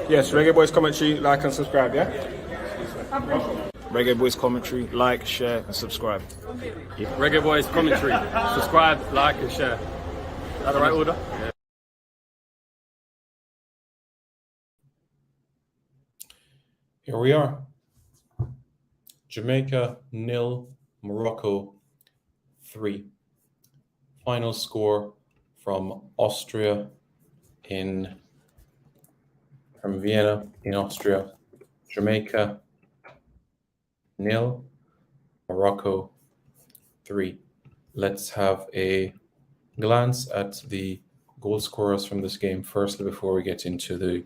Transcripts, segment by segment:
Yes, Reggaeboyz Commentary, like and subscribe, yeah? Reggaeboyz Commentary, like, share, and subscribe. Reggaeboyz Commentary, subscribe, like, and share. Is that the right order? Yeah. Here we are. Jamaica 0, Morocco 3. Final score from Austria from Vienna in Austria. Jamaica 0, Morocco 3. Let's have a glance at the goal scorers from this game firstly before we get into the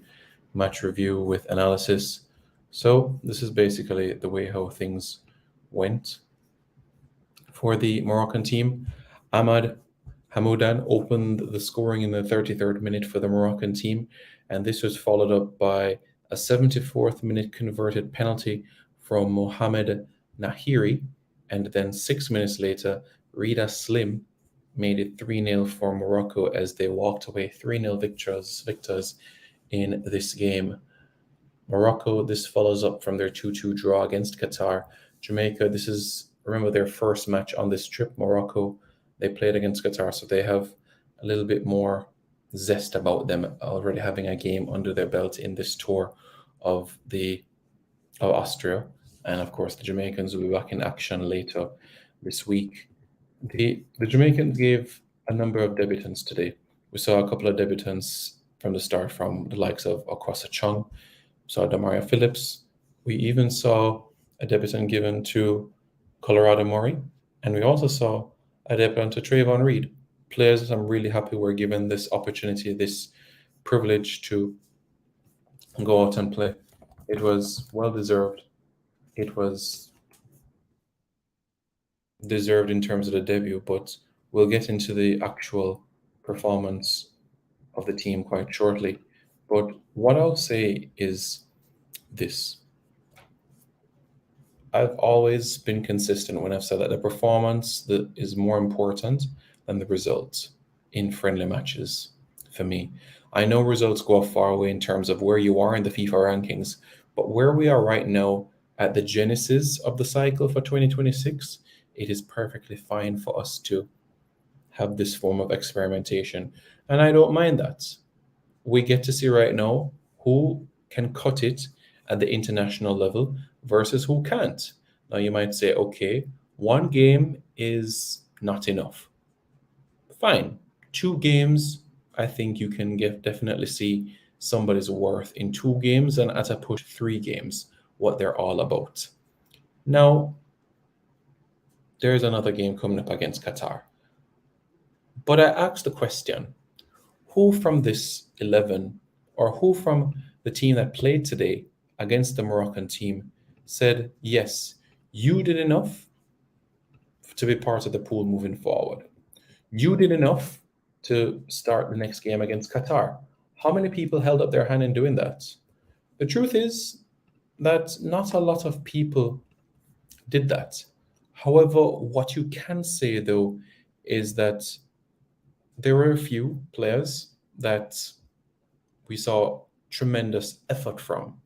match review with analysis. So this is basically the way how things went. For the Moroccan team, Ahmad Hamoudan opened the scoring in the 33rd minute for the Moroccan team, and this was followed up by a 74th minute converted penalty from Mohamed Nahiri, and then 6 minutes later, Rida Slim made it 3-0 for Morocco as they walked away 3-0 victors in this game. Morocco, this follows up from their 2-2 draw against Qatar. Jamaica, this is, remember, their first match on this trip. Morocco, they played against Qatar, so they have a little bit more zest about them, already having a game under their belt in this tour of Austria. And of course, the Jamaicans will be back in action later this week. The Jamaicans gave a number of debutants today. We saw a couple of debutants from the start from the likes of Okwasa Chung, saw Demaria Phillips. We even saw a debutant given to Colorado Murray, and we also saw a debutant to Trayvon Reed. Players that I'm really happy were given this opportunity, this privilege to go out and play. It was well deserved. It was deserved in terms of the debut, but we'll get into the actual performance of the team quite shortly. But what I'll say is this. I've always been consistent when I've said that the performance that is more important than the results in friendly matches for me. I know results go a far away in terms of where you are in the FIFA rankings, but where we are right now at the genesis of the cycle for 2026, it is perfectly fine for us to have this form of experimentation. And I don't mind that. We get to see right now who can cut it at the international level versus who can't. Now you might say, okay, one game is not enough. Fine. 2 games, I think you can definitely see somebody's worth in 2 games, and at a push 3 games, what they're all about. Now, there's another game coming up against Qatar. But I asked the question, who from this 11, or who from the team that played today against the Moroccan team said, yes, you did enough to be part of the pool moving forward. You did enough to start the next game against Qatar. How many people held up their hand in doing that? The truth is that not a lot of people did that. However, what you can say, though, is that there were a few players that we saw tremendous effort from,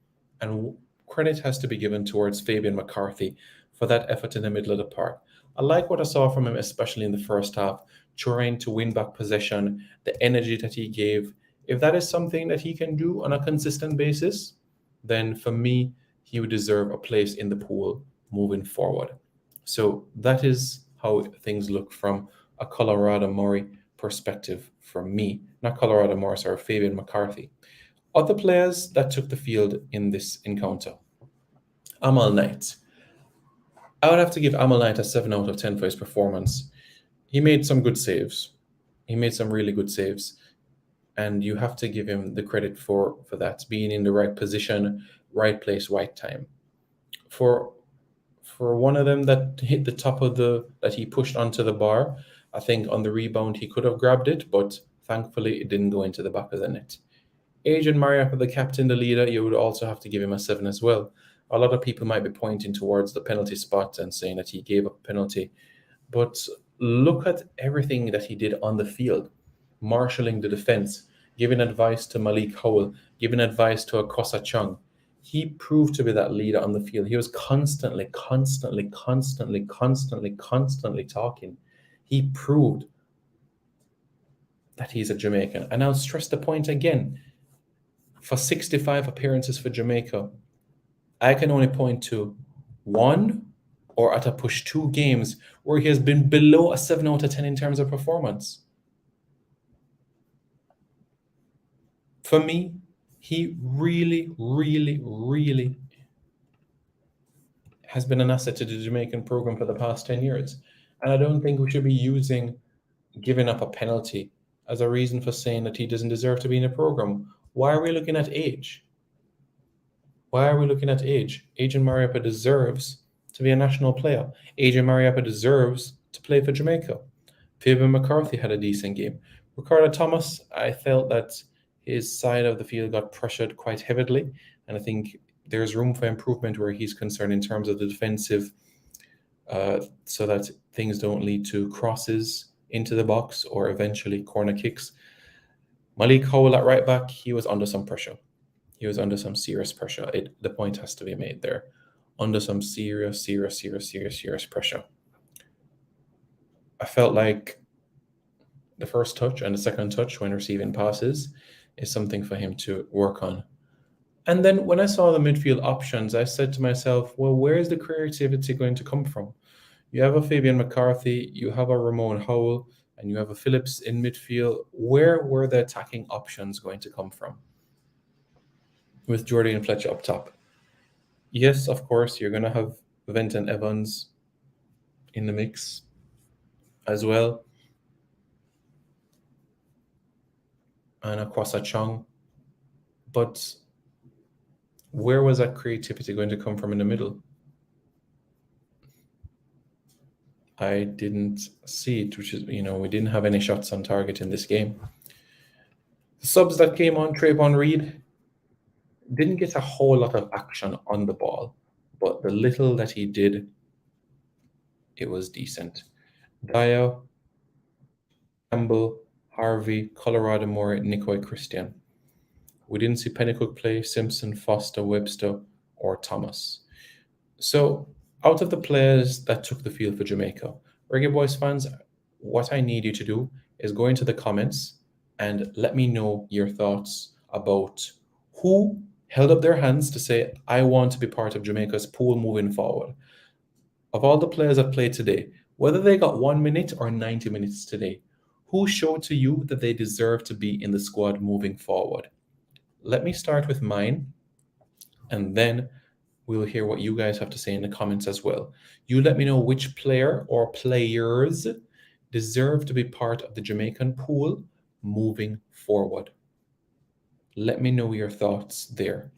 and credit has to be given towards Fabian McCarthy for that effort in the middle of the park. I like what I saw from him, especially in the first half, trying to win back possession, the energy that he gave. If that is something that he can do on a consistent basis, then for me, he would deserve a place in the pool moving forward. So that is how things look from a Colorado Murray perspective for me. Not Colorado Murray, sorry, Fabian McCarthy. Other players that took the field in this encounter. Amal Knight. I would have to give Amal Knight a 7 out of 10 for his performance. He made some good saves. He made some really good saves. And you have to give him the credit for that, being in the right position, right place, right time. For one of them that hit the top of that he pushed onto the bar, I think on the rebound he could have grabbed it, but thankfully it didn't go into the back of the net. Adrian Mariappa, the captain, the leader, you would also have to give him a 7 as well. A lot of people might be pointing towards the penalty spot and saying that he gave up a penalty, but look at everything that he did on the field, marshalling the defense, giving advice to Malik Howell, giving advice to Akosa Chung. He proved to be that leader on the field. He was constantly talking. He proved that he's a Jamaican. And I'll stress the point again. For 65 appearances for Jamaica, I can only point to one or at a push 2 games where he has been below a 7 out of 10 in terms of performance. For me, he really has been an asset to the Jamaican program for the past 10 years. And I don't think we should be using giving up a penalty as a reason for saying that he doesn't deserve to be in a program. Why are we looking at age? Why are we looking at age? Adrian Mariappa deserves to be a national player. Adrian Mariappa deserves to play for Jamaica. Fabian McCarthy had a decent game. Ricardo Thomas, I felt that his side of the field got pressured quite heavily, and I think there's room for improvement where he's concerned in terms of the defensive, so that things don't lead to crosses into the box or eventually corner kicks. Malik Howell at right back, he was under some pressure. He was under some serious pressure. The point has to be made there. Under some serious pressure. I felt like the first touch and the second touch when receiving passes is something for him to work on. And then when I saw the midfield options, I said to myself, well, where is the creativity going to come from? You have a Fabian McCarthy, you have a Ramon Howell, and you have a Phillips in midfield. Where were the attacking options going to come from? With Jordan Fletcher up top. Yes, of course, you're going to have Venton Evans in the mix as well. And Akwasa Chung. But where was that creativity going to come from in the middle? I didn't see it, which is, we didn't have any shots on target in this game. The subs that came on, Trayvon Reed, didn't get a whole lot of action on the ball, but the little that he did, it was decent. Daya, Campbell, Harvey, Colorado Moore, Nicoy Christian. We didn't see Pennycook play, Simpson, Foster, Webster, or Thomas. So out of the players that took the field for Jamaica, Reggae Boyz fans, what I need you to do is go into the comments and let me know your thoughts about who held up their hands to say, I want to be part of Jamaica's pool moving forward. Of all the players that played today, whether they got 1 minute or 90 minutes today, who showed to you that they deserve to be in the squad moving forward? Let me start with mine, and then we'll hear what you guys have to say in the comments as well. You let me know which player or players deserve to be part of the Jamaican pool moving forward. Let me know your thoughts there.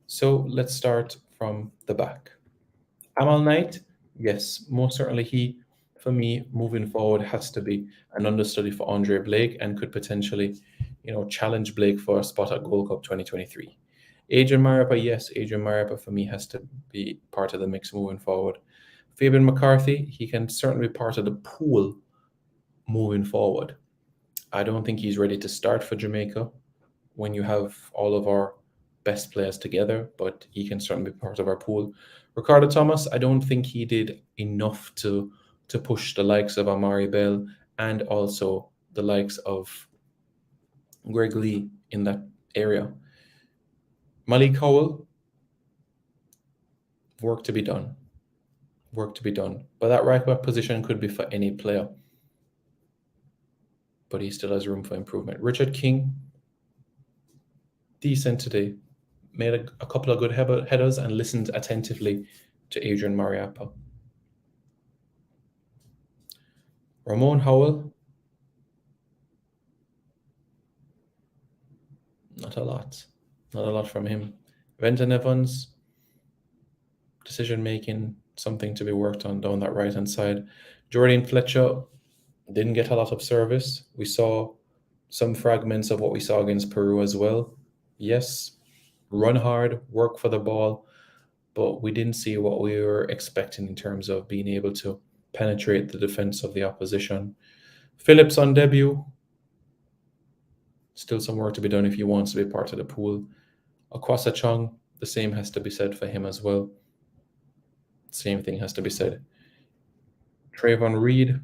So let's start from the back. Amal Knight, yes, most certainly he, for me, moving forward, has to be an understudy for Andre Blake and could potentially, challenge Blake for a spot at Gold Cup 2023. Adrian Mariappa, yes, Adrian Mariappa for me has to be part of the mix moving forward. Fabian McCarthy, he can certainly be part of the pool moving forward. I don't think he's ready to start for Jamaica when you have all of our best players together, but he can certainly be part of our pool. Ricardo Thomas, I don't think he did enough to push the likes of Amari Bell and also the likes of Greg Lee in that area. Malik Howell, work to be done. But that right back position could be for any player. But he still has room for improvement. Richard King, decent today. Made a couple of good headers and listened attentively to Adrian Mariappa. Ramon Howell, not a lot from him. Venton Evans, decision making, something to be worked on down that right hand side. Jordan Fletcher didn't get a lot of service. We saw some fragments of what we saw against Peru as well. Yes, run hard, work for the ball, but we didn't see what we were expecting in terms of being able to penetrate the defense of the opposition. Phillips on debut, Still some work to be done if he wants to be part of the pool. Akwasa Chung, the same has to be said for him as well. Same thing has to be said. Trayvon Reed,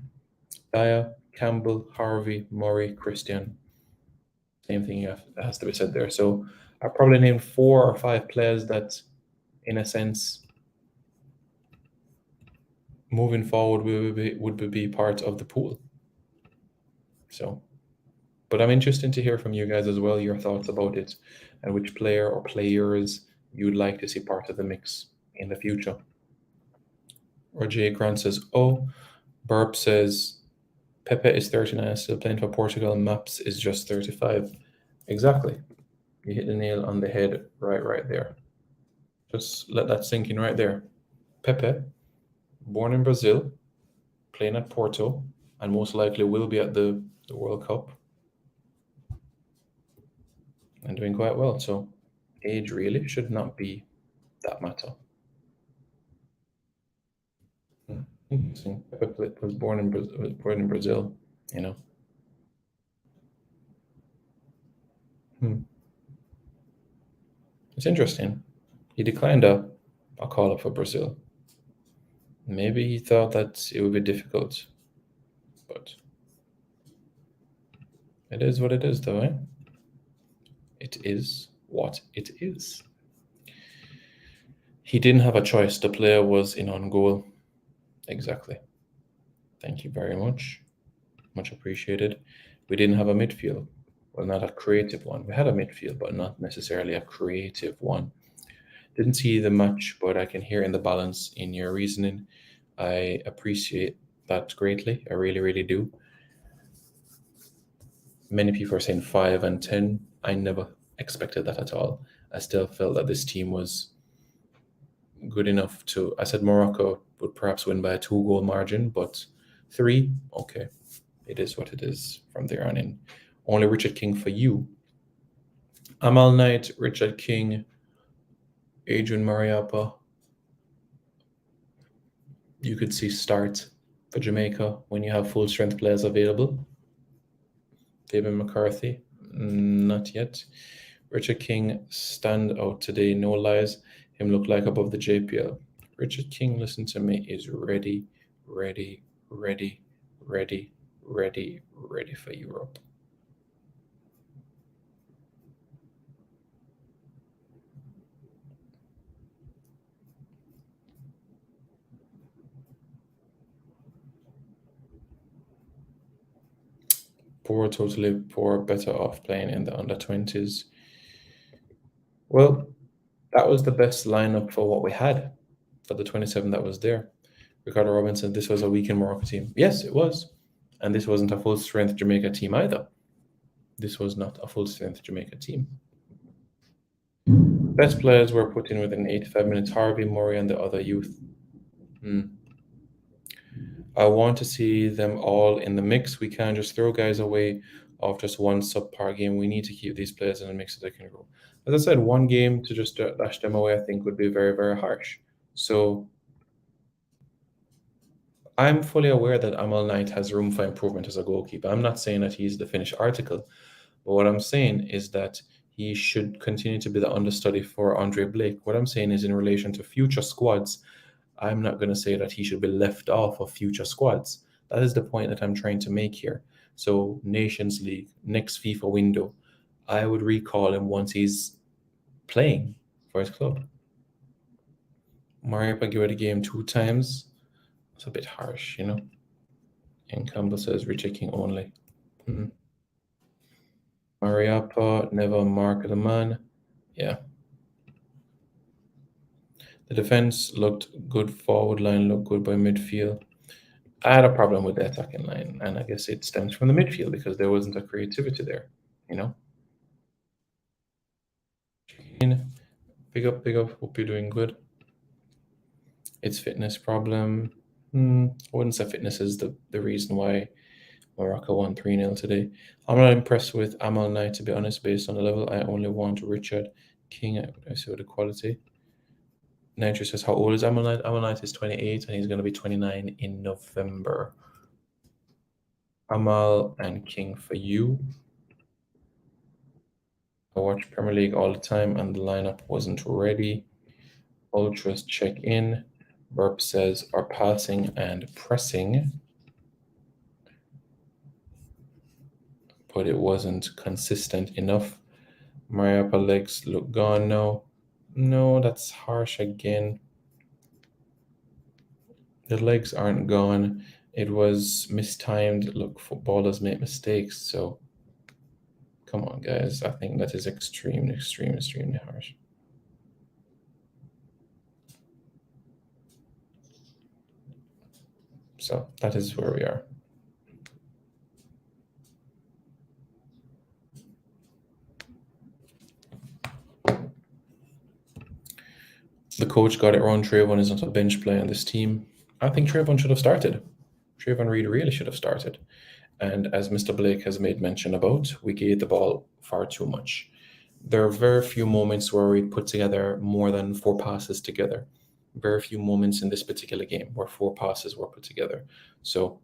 Daya, Campbell, Harvey, Murray, Christian. Same thing has to be said there. So I probably named 4 or 5 players that, in a sense, moving forward would be part of the pool. So, but I'm interested to hear from you guys as well, your thoughts about it, and which player or players you'd like to see part of the mix in the future. Roger Grant says, oh, Burp says, Pepe is 39, still playing for Portugal. Maps is just 35. Exactly. You hit the nail on the head right there. Just let that sink in right there. Pepe, born in Brazil, playing at Porto, and most likely will be at the World Cup. And doing quite well. So age really should not be that matter. Interesting. Pepe was born in Brazil, you know. It's interesting. He declined a call up for Brazil. Maybe he thought that it would be difficult, but it is what it is, though, eh? It is what it is. He didn't have a choice. The player was in on goal. Exactly. Thank you very much. Much appreciated. We didn't have a midfield. Well, not a creative one. We had a midfield, but not necessarily a creative one. Didn't see the match, but I can hear in the balance in your reasoning. I appreciate that greatly. I really, really do. Many people are saying 5 and 10. I never expected that at all. I still felt that this team was good enough to, I said Morocco would perhaps win by a 2-goal margin, but 3, okay. It is what it is from there on in. Only Richard King for you. Amal Knight, Richard King, Adrian Mariappa. You could see start for Jamaica when you have full strength players available. David McCarthy, not yet. Richard King, stand out today, no lies. Him look like above the JPL. Richard King, listen to me, is ready for Europe. Poor, totally poor, better off playing in the under-20s. Well, that was the best lineup for what we had for the 27 that was there. Ricardo Robinson, this was a weekend Morocco team. Yes, it was. And this wasn't a full-strength Jamaica team either. This was not a full-strength Jamaica team. Best players were put in within 85 minutes. Harvey, Murray, and the other youth. I want to see them all in the mix. We can't just throw guys away off just one subpar game. We need to keep these players in the mix so they can grow. As I said, one game to just dash them away, I think, would be very, very harsh. So I'm fully aware that Amal Knight has room for improvement as a goalkeeper. I'm not saying that he's the finished article, but what I'm saying is that he should continue to be the understudy for Andre Blake. What I'm saying is in relation to future squads, I'm not going to say that he should be left off of future squads. That is the point that I'm trying to make here. So Nations League, next FIFA window, I would recall him once he's playing for his club. Mariappa give it a game 2 times. It's a bit harsh, you know. And Campbell says Richard King only. Mariappa, never mark the man. Yeah. The defense looked good, forward line looked good by midfield. I had a problem with the attacking line, and I guess it stems from the midfield because there wasn't a creativity there, you know. Big up, hope you're doing good. It's fitness problem. I wouldn't say fitness is the reason why Morocco won 3-0 today. I'm not impressed with Amal Knight, to be honest, based on the level. I only want Richard King. I see the quality. Nitro says, how old is Amal Knight? Amal Knight is 28, and he's going to be 29 in November. Amal and King for you. I watch Premier League all the time and the lineup wasn't ready. Ultras check in. Burp says are passing and pressing, but it wasn't consistent enough. Mariapa legs look gone now. No, that's harsh again. The legs aren't gone. It was mistimed. Look, footballers make mistakes, so come on, guys. I think that is extremely harsh. So that is where we are. The coach got it wrong. Trayvon is not a bench player on this team. I think Trayvon should have started. Trayvon really should have started. And as Mr. Blake has made mention about, we gave the ball far too much. There are very few moments where we put together more than 4 passes together. Very few moments in this particular game where 4 passes were put together. So,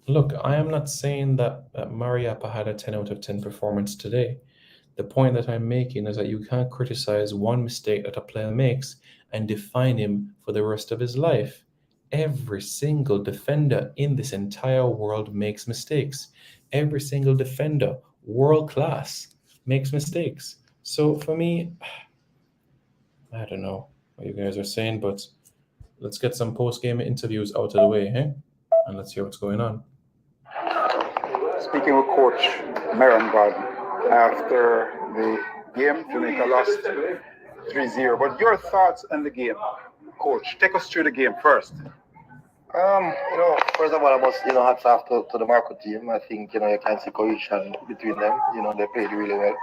look, I am not saying that Mariapa had a 10 out of 10 performance today. The point that I'm making is that you can't criticize one mistake that a player makes and define him for the rest of his life. Every single defender in this entire world makes mistakes. Every single defender, world class, makes mistakes. So for me, I don't know what you guys are saying, but let's get some post-game interviews out of the way, eh? And let's hear what's going on. Speaking with Coach Maron Garden after the game, Jamaica lost 3-0. But your thoughts on the game, Coach? Take us through the game first. First of all, I must, hats off to the Morocco team. I think, you can see cohesion between them. They played really well.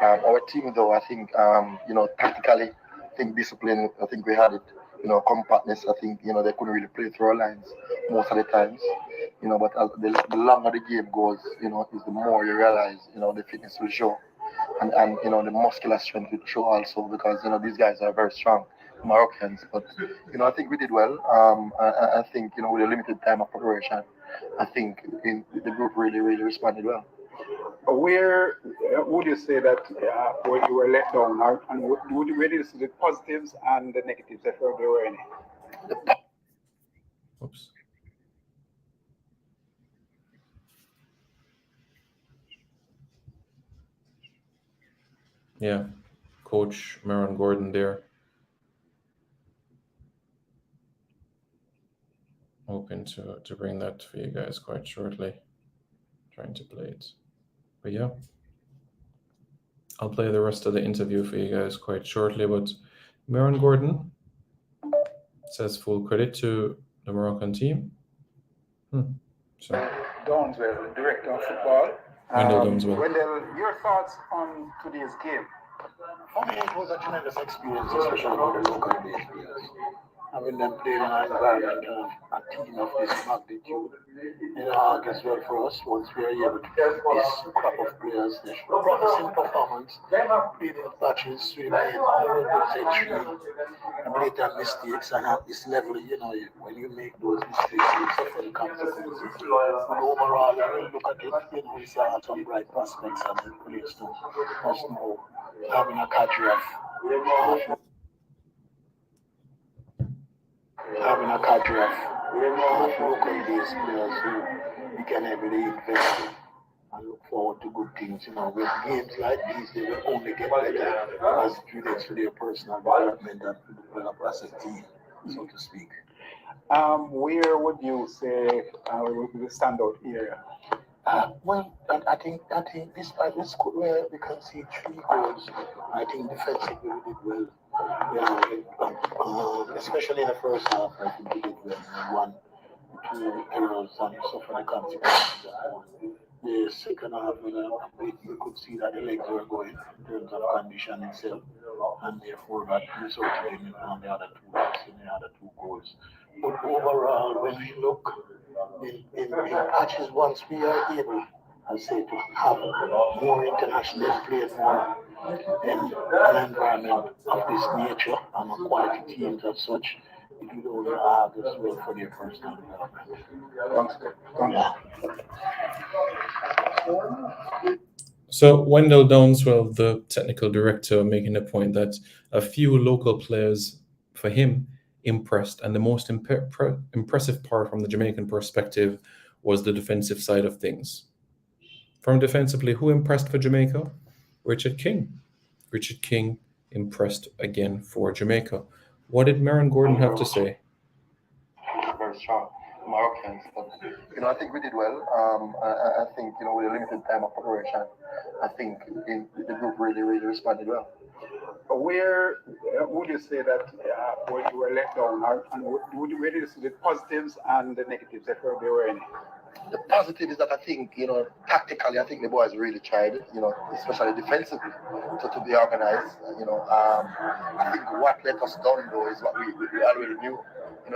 Our team, though, I think, tactically, I think discipline, I think we had it. Compactness, I think, they couldn't really play through our lines most of the times. But as the longer the game goes, is the more you realize, the fitness will show. And the muscular strength will show also because, these guys are very strong. Moroccans, but I think we did well. I think with a limited time of preparation, I think the group really responded well. Where would you say that where you were let down, and where did you see the positives and the negatives if there were any? Oops. Yeah, Coach Maron Gordon there. Hoping to bring that for you guys quite shortly. Trying to play it. But yeah, I'll play the rest of the interview for you guys quite shortly. But Maron Gordon says full credit to the Moroccan team. So Downswell, director of football. Wendell Downswell. Wendell, your thoughts on today's game? For me, it was a tremendous experience, especially for the local based players. Having them playing in an environment of a team of this magnitude, I guess well for us once we are able to get this crop of players. They show promising performance, playing in patches, swimming, blatant mistakes, and at this level, when you make those mistakes, you suffer the consequences. But overall, when you look at it, we see some bright prospects and the players to us know having a cadre of local based players who we can heavily invest in and look forward to good things. With games like these, they will only get better as it relates to their personal development and to develop as a team, so to speak. Where would you say would be the standout area? I think despite this score where we can see 3 goals, I think defensively we did well. Especially in the first half, I think we did well. 1-2 errors and suffered the consequences of one. The second half, we could see that the legs were going in terms of condition itself, and therefore that resulted in the other 2 goals, goals. But overall, when we look in patches, once we are able, I say, to have more international players, more in an environment of this nature and a quality teams as such, it will only have as well for their personal development. So Wendell Downswell, the technical director, making the point that a few local players for him impressed, and the most impressive part from the Jamaican perspective was the defensive side of things. From defensively, who impressed for Jamaica? Richard King. Richard King impressed again for Jamaica. What did Maron Gordon have to say? Very strong Moroccans, but I think we did well. I think with a limited time of preparation, I think the group really responded well. Where would you say that where you were let down, and where did you see the positives and the negatives, if there were any? The positive is that I think, tactically, I think the boys really tried, especially defensively, to be organized. I think what let us down, though, is what we already knew.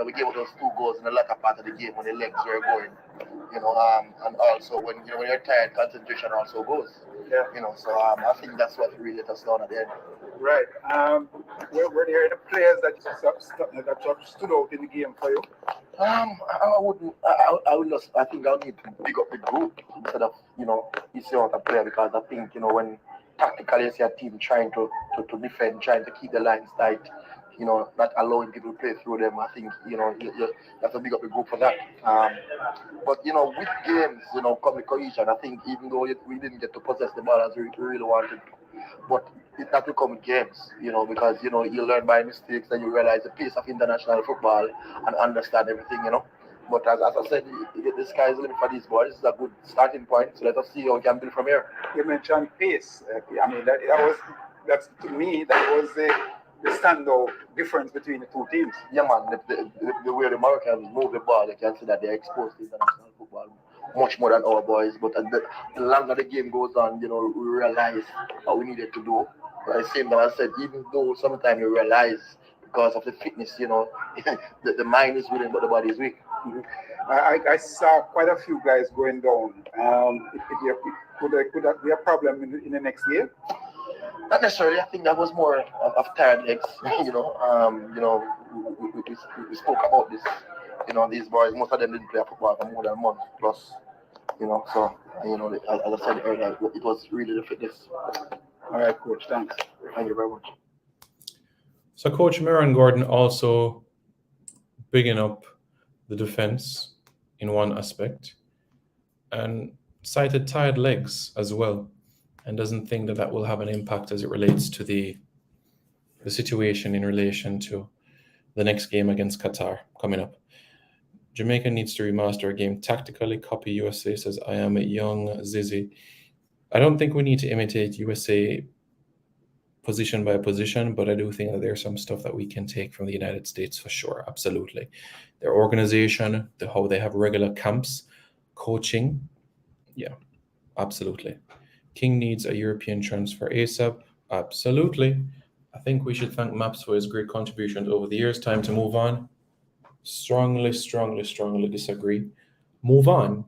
We gave those 2 goals in the latter part of the game when the legs were going. And also when you're tired, concentration also goes. Yeah. So I think that's what really let us down at the end. Right. Were there any players that stood out in the game for you? I wouldn't. I think I'll need to pick up the group instead of each out a player, because I think when tactically you see a team trying to defend, trying to keep the lines tight, not allowing people to play through them. I think you have to pick up the group for that. But with games, come the cohesion. I think even though we didn't get to possess the ball as we really wanted, but it had to come with games, because you learn by mistakes and you realize the pace of international football and understand everything, But as I said, the sky is the limit for these boys. It's a good starting point. So let us see how we can build from here. You mentioned pace. That's to me that was the standout difference between the two teams. Yeah, man. The way the Moroccans move the ball, you can see that they're exposed to international football much more than our boys. But the longer the game goes on, we realize what we needed to do. But at the same time, I said, even though sometimes you realize because of the fitness, the mind is willing, but the body is weak. Mm-hmm. I saw quite a few guys going down. Could that be a problem in the next game? Not necessarily. I think that was more of tired legs. We spoke about this. These boys, most of them didn't play football for more than a month plus. So as I said earlier, it was really the fitness. All right, coach. Thanks. Thank you very much. So Coach Maron Gordon also bigging up the defense in one aspect and cited tired legs as well, and doesn't think that will have an impact as it relates to the situation in relation to the next game against Qatar coming up. Jamaica needs to remaster a game tactically. Copy USA, says I am a young Zizi. I don't think we need to imitate USA position by position, but I do think that there's some stuff that we can take from the United States for sure. Absolutely. Their organization, how they have regular camps, coaching. Yeah, absolutely. King needs a European transfer ASAP. Absolutely. I think we should thank Maps for his great contributions over the years. Time to move on. Strongly disagree. Move on.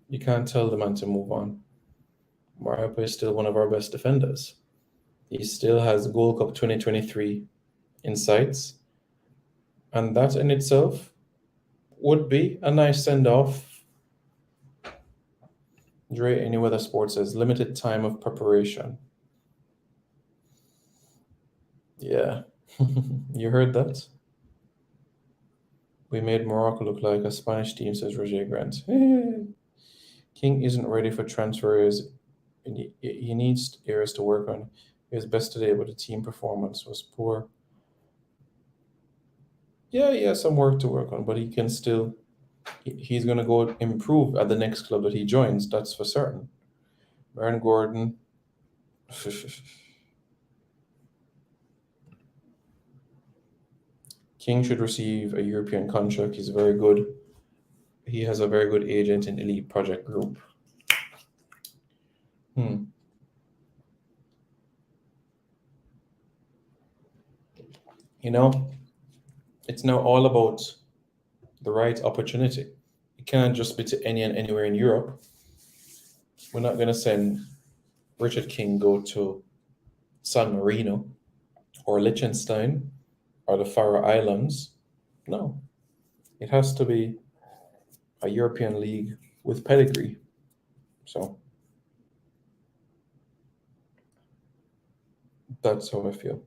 You can't tell the man to move on. Morocco is still one of our best defenders. He still has Gold Cup 2023 in sights. And that in itself would be a nice send-off. Dre Anyweather Sports says limited time of preparation. Yeah, you heard that? We made Morocco look like a Spanish team, says Roger Grant. King isn't ready for transfers. He needs areas to work on. He was best today, but the team performance was poor. Yeah, he has some work to work on, but he can still, he's going to go improve at the next club that he joins, that's for certain. Maron Gordon. King should receive a European contract. He's very good. He has a very good agent in Elite Project Group. It's now all about the right opportunity. It can't just be to any and anywhere in Europe. We're not going to send Richard King go to San Marino or Liechtenstein or the Faroe Islands. No. It has to be a European league with pedigree. So that's how I feel.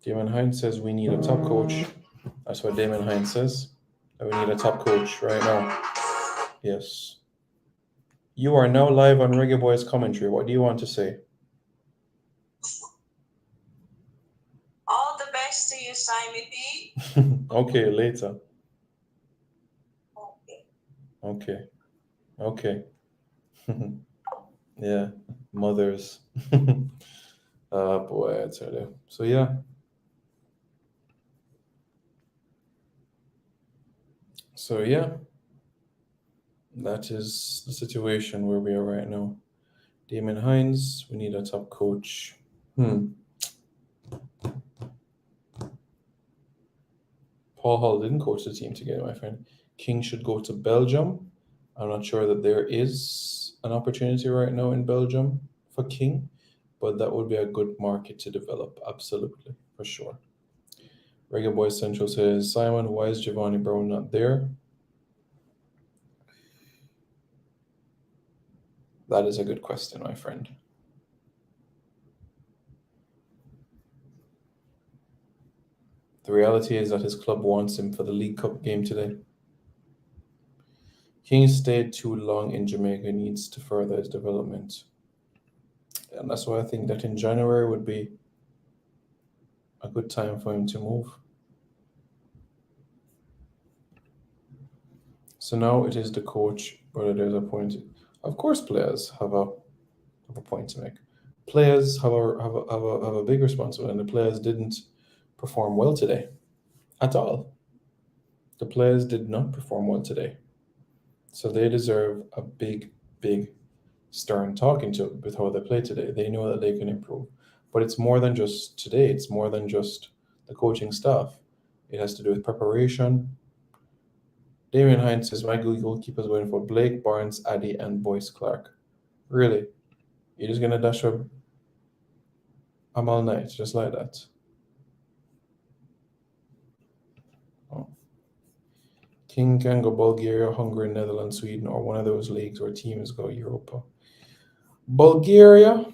Damon Hines says we need a top coach. That's what Damon Hines says. That we need a top coach right now. Yes. You are now live on Reggaeboyz Commentary. What do you want to say? All the best to you, Simon B. Okay, later. Okay. Okay. Yeah, mothers. Oh boy, I tell you. So yeah. So yeah. That is the situation where we are right now. Damon Hines, we need a top coach. Paul Hall didn't coach the team together, my friend. King should go to Belgium. I'm not sure that there is an opportunity right now in Belgium for King, but that would be a good market to develop. Absolutely, for sure. Reggae Boyz Central says, Simon, why is Giovanni Brown not there? That is a good question, my friend. The reality is that his club wants him for the League Cup game today. King stayed too long in Jamaica, needs to further his development. And that's why I think that in January would be a good time for him to move. So now it is the coach, whether there's a point. Of course, players have a point to make. Players have a big responsibility, and the players didn't perform well today at all. The players did not perform well today. So they deserve a big, stern talking to with how they played today. They know that they can improve. But it's more than just today. It's more than just the coaching staff. It has to do with preparation. Damien Hines says, my goalkeepers going for Blake, Barnes, Addy, and Boyce Clark. Really? You're just going to dash up Amal Knight just like that? Oh. King can go Bulgaria, Hungary, Netherlands, Sweden, or one of those leagues where teams go Europa. Bulgaria?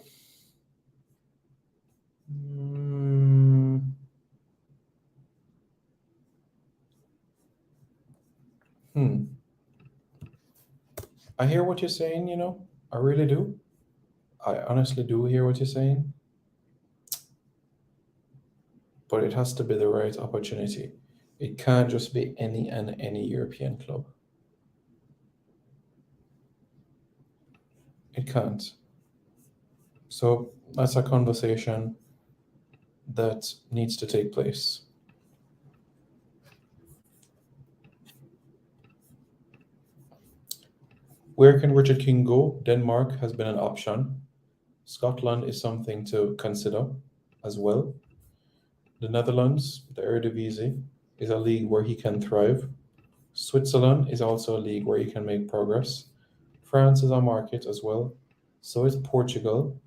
I hear what you're saying, you know. I really do. I honestly do hear what you're saying. But it has to be the right opportunity. It can't just be any European club. It can't. So that's a conversation that needs to take place. Where can Richard King go? Denmark has been an option. Scotland is something to consider as well. The Netherlands, the Eredivisie, is a league where he can thrive. Switzerland is also a league where he can make progress. France is a market as well. So is Portugal.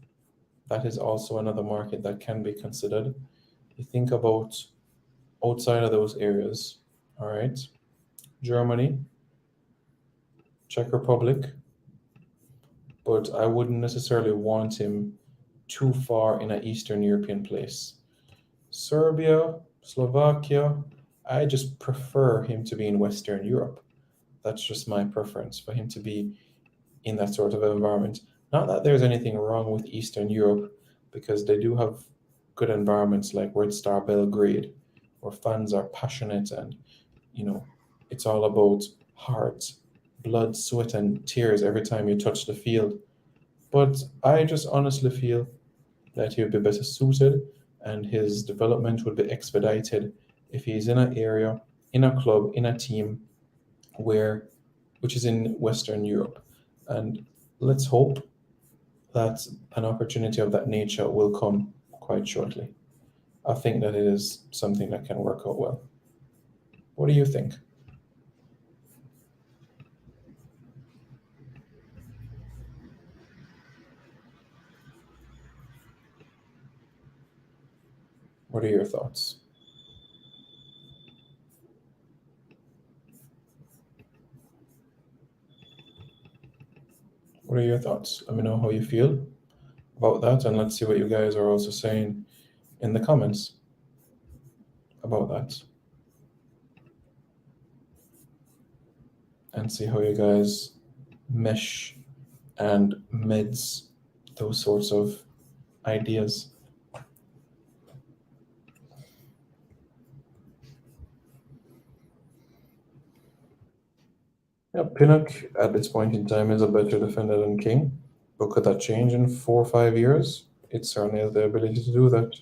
That is also another market that can be considered. You think about outside of those areas, all right? Germany, Czech Republic, but I wouldn't necessarily want him too far in an Eastern European place. Serbia, Slovakia, I just prefer him to be in Western Europe. That's just my preference, for him to be in that sort of environment. Not that there's anything wrong with Eastern Europe, because they do have good environments like Red Star Belgrade, where fans are passionate and, you know, it's all about heart, blood, sweat, and tears every time you touch the field. But I just honestly feel that he would be better suited and his development would be expedited if he's in an area, in a club, in a team which is in Western Europe. And let's hope that an opportunity of that nature will come quite shortly. I think that it is something that can work out well. What do you think? What are your thoughts? What are your thoughts? Let me know how you feel about that, and let's see what you guys are also saying in the comments about that. And see how you guys mesh and meds those sorts of ideas. Yeah, Pinnock at this point in time is a better defender than King, but could that change in 4 or 5 years? It certainly has the ability to do that.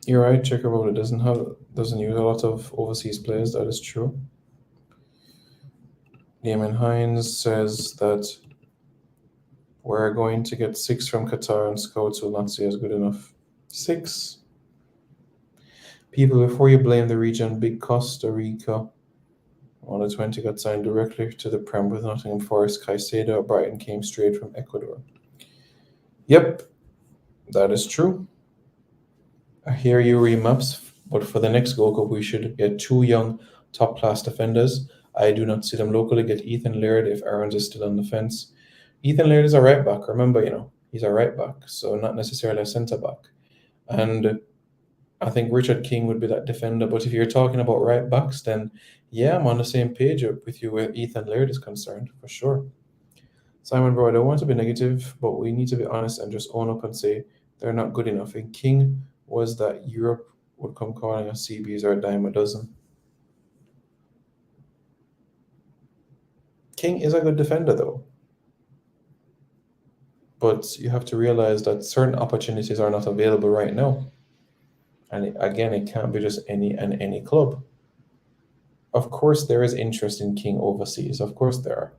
You're right, Checkerboard doesn't use a lot of overseas players, that is true. Damon Hines says that we're going to get 6 from Qatar and scouts will not see as good enough. 6. People, before you blame the region, big Costa Rica. On the 20 got signed directly to the Prem with Nottingham Forest. Caicedo Brighton came straight from Ecuador. Yep, that is true. I hear you, remaps, but for the next Gold Cup, we should get 2 young top-class defenders. I do not see them locally. Get Ethan Laird if Aarons is still on the fence. Ethan Laird is a right back. Remember, he's a right back, so not necessarily a centre back. And I think Richard King would be that defender. But if you're talking about right backs, then yeah, I'm on the same page with you where Ethan Laird is concerned, for sure. Simon Bro, I don't want to be negative, but we need to be honest and just own up and say they're not good enough. And King was that Europe would come calling us CBs or a dime a dozen. King is a good defender, though. But you have to realize that certain opportunities are not available right now. And again, it can't be just any club. Of course, there is interest in King overseas. Of course there are.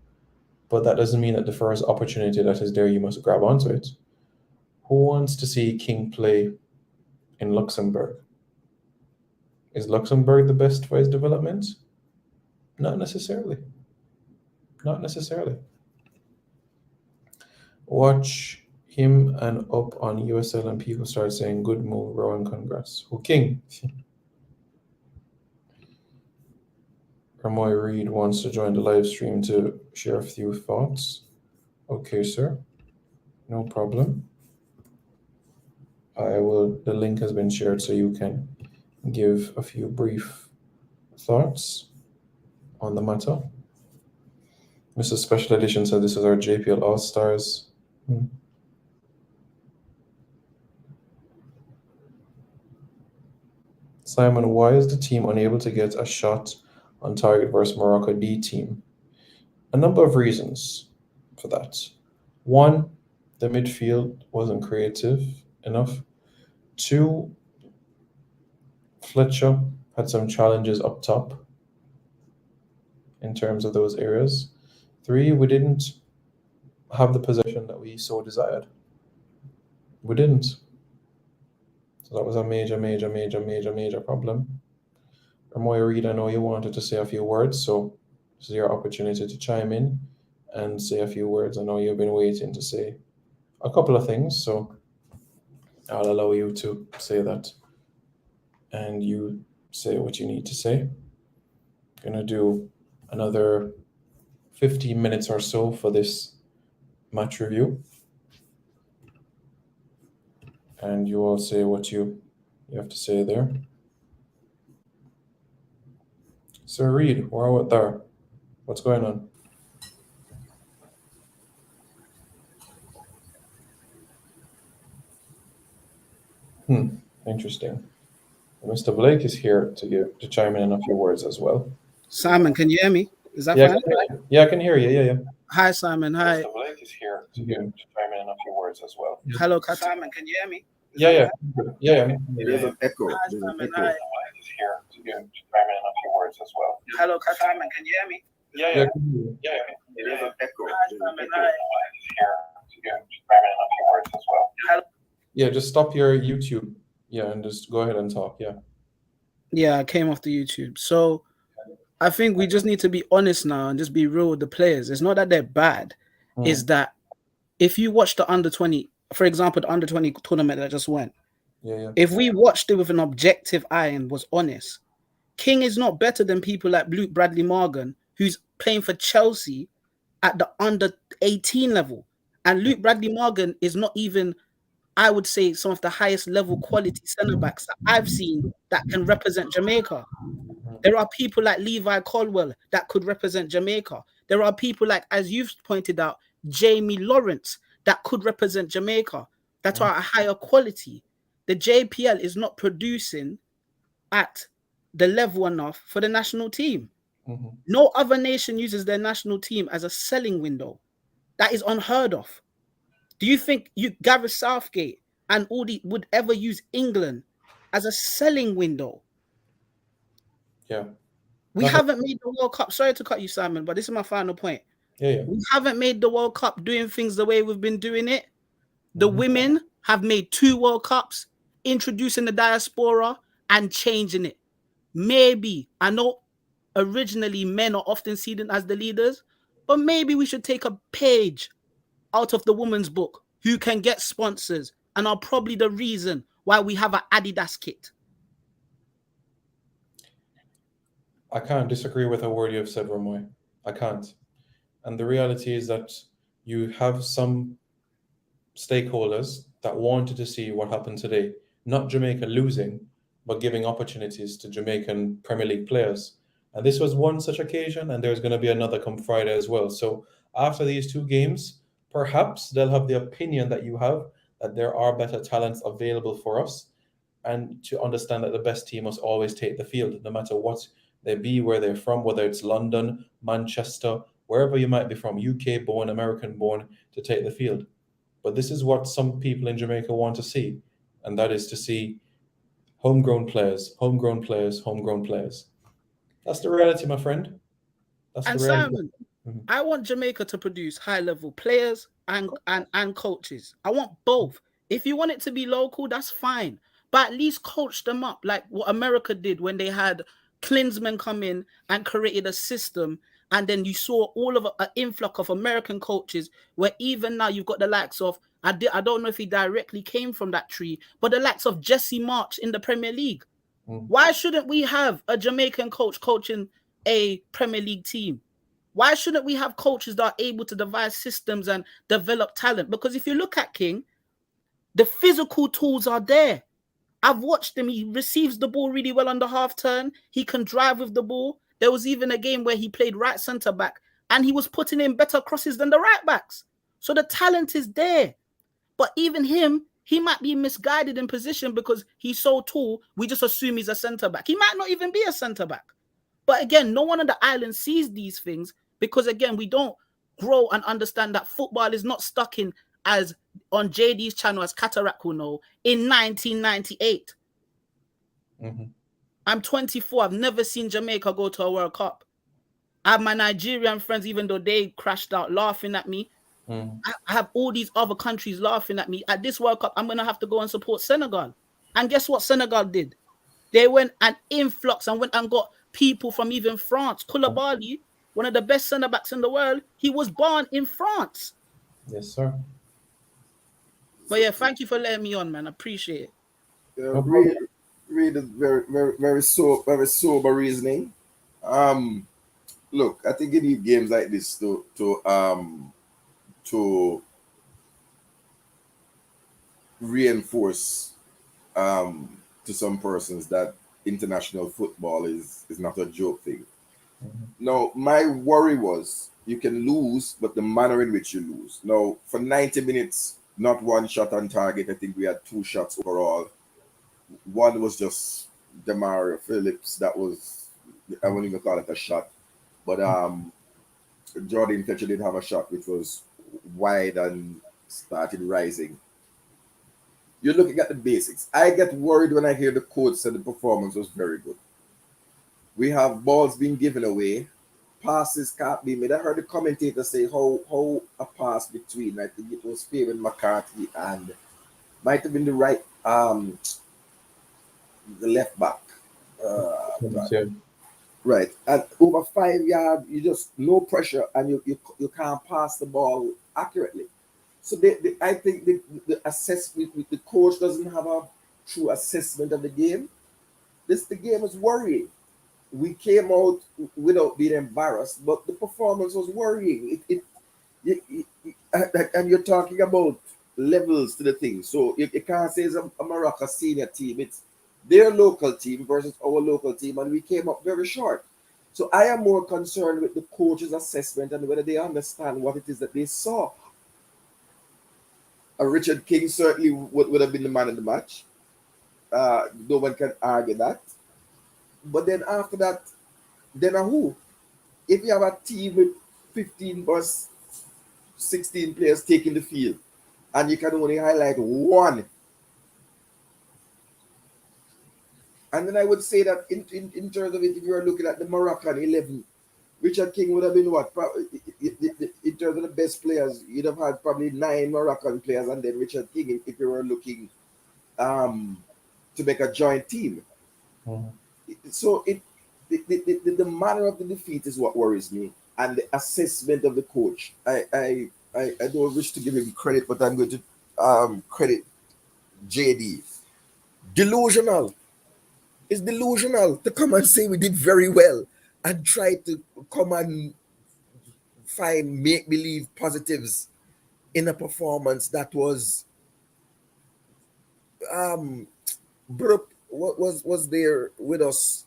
But that doesn't mean that the first opportunity that is there, you must grab onto it. Who wants to see King play in Luxembourg? Is Luxembourg the best for his development? Not necessarily. Not necessarily. Watch him and up on USL and people start saying, good move, Rowan, congrats. Who, King? Ramoy Reed wants to join the live stream to share a few thoughts. Okay, sir. No problem. The link has been shared so you can give a few brief thoughts on the matter. Mrs. Special Edition said this is our JPL All-Stars. Simon, why is the team unable to get a shot on target versus Morocco D team? A number of reasons for that. One, the midfield wasn't creative enough. 2, Fletcher had some challenges up top in terms of those areas. 3, we didn't have the possession that we so desired. We didn't. So that was a major problem. Ramoy Reed, I know you wanted to say a few words, so this is your opportunity to chime in and say a few words. I know you've been waiting to say a couple of things, so I'll allow you to say that. And you say what you need to say. Gonna do another 15 minutes or so for this match review. And you all say what you have to say there. Sir Reed, where are we there? What's going on? Interesting. Mr. Blake is here to chime in a few words as well. Simon, can you hear me? Is that fine? I can hear you. Yeah. Hi, Simon. Hi. Mr. Blake is here to chime in a few words as well. Hello, Simon. Can you hear me? Yeah. There's an echo. Hi, There's an Simon. echo. Hi. Is here to chime in a few words as well. Hello, Simon. Can you hear me? Yeah. There's an echo. Hi, There's an Simon. echo. Hi. Is here to chime in a few words as well. Hello. Yeah, just stop your YouTube. Yeah, and just go ahead and talk. Yeah. Yeah, I came off the YouTube. So I think we just need to be honest now and just be real with the players. It's not that they're bad. It's that if you watch the under-20, for example, the under-20 tournament that just went, if we watched it with an objective eye and was honest, King is not better than people like Luke Bradley Morgan, who's playing for Chelsea at the under 18 level. And Luke Bradley Morgan is not even, I would say, some of the highest level quality centre backs that I've seen that can represent Jamaica. There are people like Levi Caldwell that could represent Jamaica. There are people like, as you've pointed out, Jamie Lawrence that could represent Jamaica that are a higher quality. The JPL is not producing at the level enough for the national team. No other nation uses their national team as a selling window. That is unheard of. Do you think Gareth Southgate and Aldi would ever use England as a selling window? Yeah. We haven't made the World Cup. Sorry to cut you, Simon, but this is my final point. Yeah. We haven't made the World Cup doing things the way we've been doing it. The women have made 2 World Cups, introducing the diaspora and changing it. Maybe, I know originally men are often seen as the leaders, but maybe we should take a page out of the women's book who can get sponsors and are probably the reason why we have an Adidas kit. I can't disagree with a word you have said, Romoy. I can't. And the reality is that you have some stakeholders that wanted to see what happened today. Not Jamaica losing, but giving opportunities to Jamaican Premier League players. And this was one such occasion, and there's going to be another come Friday as well. So after these 2 games, perhaps they'll have the opinion that you have, that there are better talents available for us, and to understand that the best team must always take the field, no matter what they be, where they're from, whether it's London, Manchester, wherever you might be from, UK born, American born, to take the field. But this is what some people in Jamaica want to see, and that is to see homegrown players, homegrown players, homegrown players. That's the reality, my friend. That's and the reality. Simon, I want Jamaica to produce high-level players and coaches. I want both. If you want it to be local, that's fine. But at least coach them up like what America did when they had Klinsman come in and created a system. And then you saw all of an influx of American coaches where even now you've got the likes of, I don't know if he directly came from that tree, but the likes of Jesse March in the Premier League. Why shouldn't we have a Jamaican coach coaching a Premier League team? Why shouldn't we have coaches that are able to devise systems and develop talent? Because if you look at King, the physical tools are there. I've watched him. He receives the ball really well on the half turn. He can drive with the ball. There was even a game where he played right centre back and he was putting in better crosses than the right backs. So the talent is there. But even him, he might be misguided in position because he's so tall. We just assume he's a centre back. He might not even be a centre back. But again, no one on the island sees these things because, again, we don't grow and understand that football is not stuck in, as on JD's channel, as Cataract will know, in 1998. I'm 24. I've never seen Jamaica go to a World Cup. I have my Nigerian friends, even though they crashed out laughing at me. I have all these other countries laughing at me. At this World Cup, I'm going to have to go and support Senegal. And guess what Senegal did? They went and influx and went and got people from even France. Koulibaly, one of the best centre-backs in the world, he was born in France. Yes, sir. But yeah, thank you for letting me on, man. I appreciate it. Really very sober reasoning. Look, I think you need games like this to reinforce to some persons that international football is not a joke thing. Now, my worry was you can lose, but the manner in which you lose. Now, for 90 minutes, not one shot on target. I think we had 2 shots overall. One was just Demario Phillips. That was, I wouldn't even call it a shot. But Jordan Fletcher did have a shot which was wide and started rising. You're looking at the basics. I get worried when I hear the coach say the performance was very good. We have balls being given away. Passes can't be made. I heard the commentator say how a pass between, I think it was Fabian McCarthy and might have been the right the left back. Right. And over 5 yards, you just no pressure and you can't pass the ball accurately. So I think the assessment, the coach doesn't have a true assessment of the game. The game is worrying. We came out without being embarrassed, but the performance was worrying. And you're talking about levels to the thing. So you can't say it's a Morocco senior team. It's their local team versus our local team, and we came up very short. So I am more concerned with the coach's assessment and whether they understand what it is that they saw. Richard King certainly would have been the man of the match. No one can argue that. But then after that, then who? If you have a team with 15 or 16 players taking the field, and you can only highlight one. And then I would say that in terms of it, if you are looking at the Moroccan 11, Richard King would have been what? In terms of the best players, you'd have had probably 9 Moroccan players, and then Richard King if you were looking to make a joint team. So the manner of the defeat is what worries me, and the assessment of the coach. I don't wish to give him credit, but I'm going to credit JD. Delusional. It's delusional to come and say we did very well and try to come and find make-believe positives in a performance that was Brooke was there with us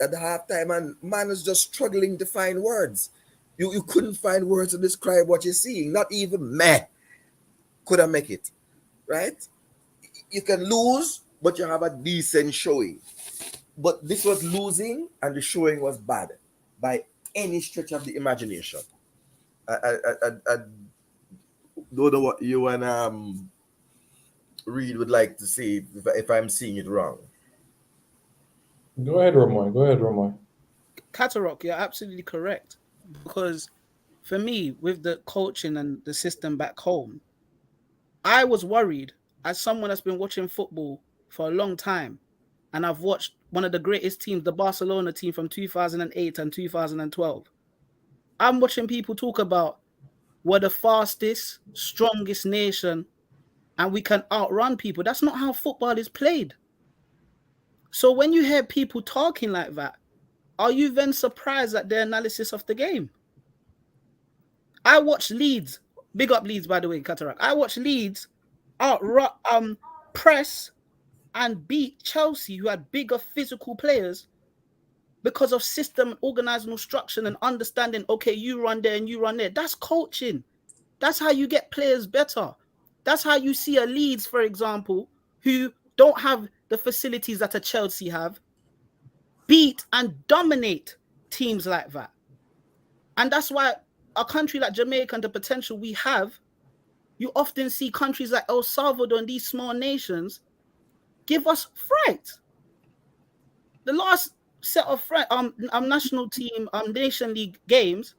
at the halftime, and man is just struggling to find words. You couldn't find words to describe what you're seeing. Not even meh could I make it, right? You can lose, but you have a decent showing. But this was losing, and the showing was bad by any stretch of the imagination. I don't know what you and Reed would like to say if I'm seeing it wrong. Go ahead, Romoy. Catarrock, you're absolutely correct. Because for me, with the coaching and the system back home, I was worried as someone that's been watching football for a long time, and I've watched one of the greatest teams, the Barcelona team from 2008 and 2012. I'm watching people talk about we're the fastest, strongest nation, and we can outrun people. That's not how football is played. So when you hear people talking like that, are you then surprised at their analysis of the game? I watched Leeds, big up Leeds, by the way, Cataract. I watched Leeds press and beat Chelsea, who had bigger physical players, because of system and organizational structure and understanding, okay, you run there and you run there. That's coaching. That's how you get players better. That's how you see a Leeds, for example, who don't have the facilities that a Chelsea have, beat and dominate teams like that. And that's why a country like Jamaica and the potential we have, you often see countries like El Salvador and these small nations give us fright. The last set of national team nation league games,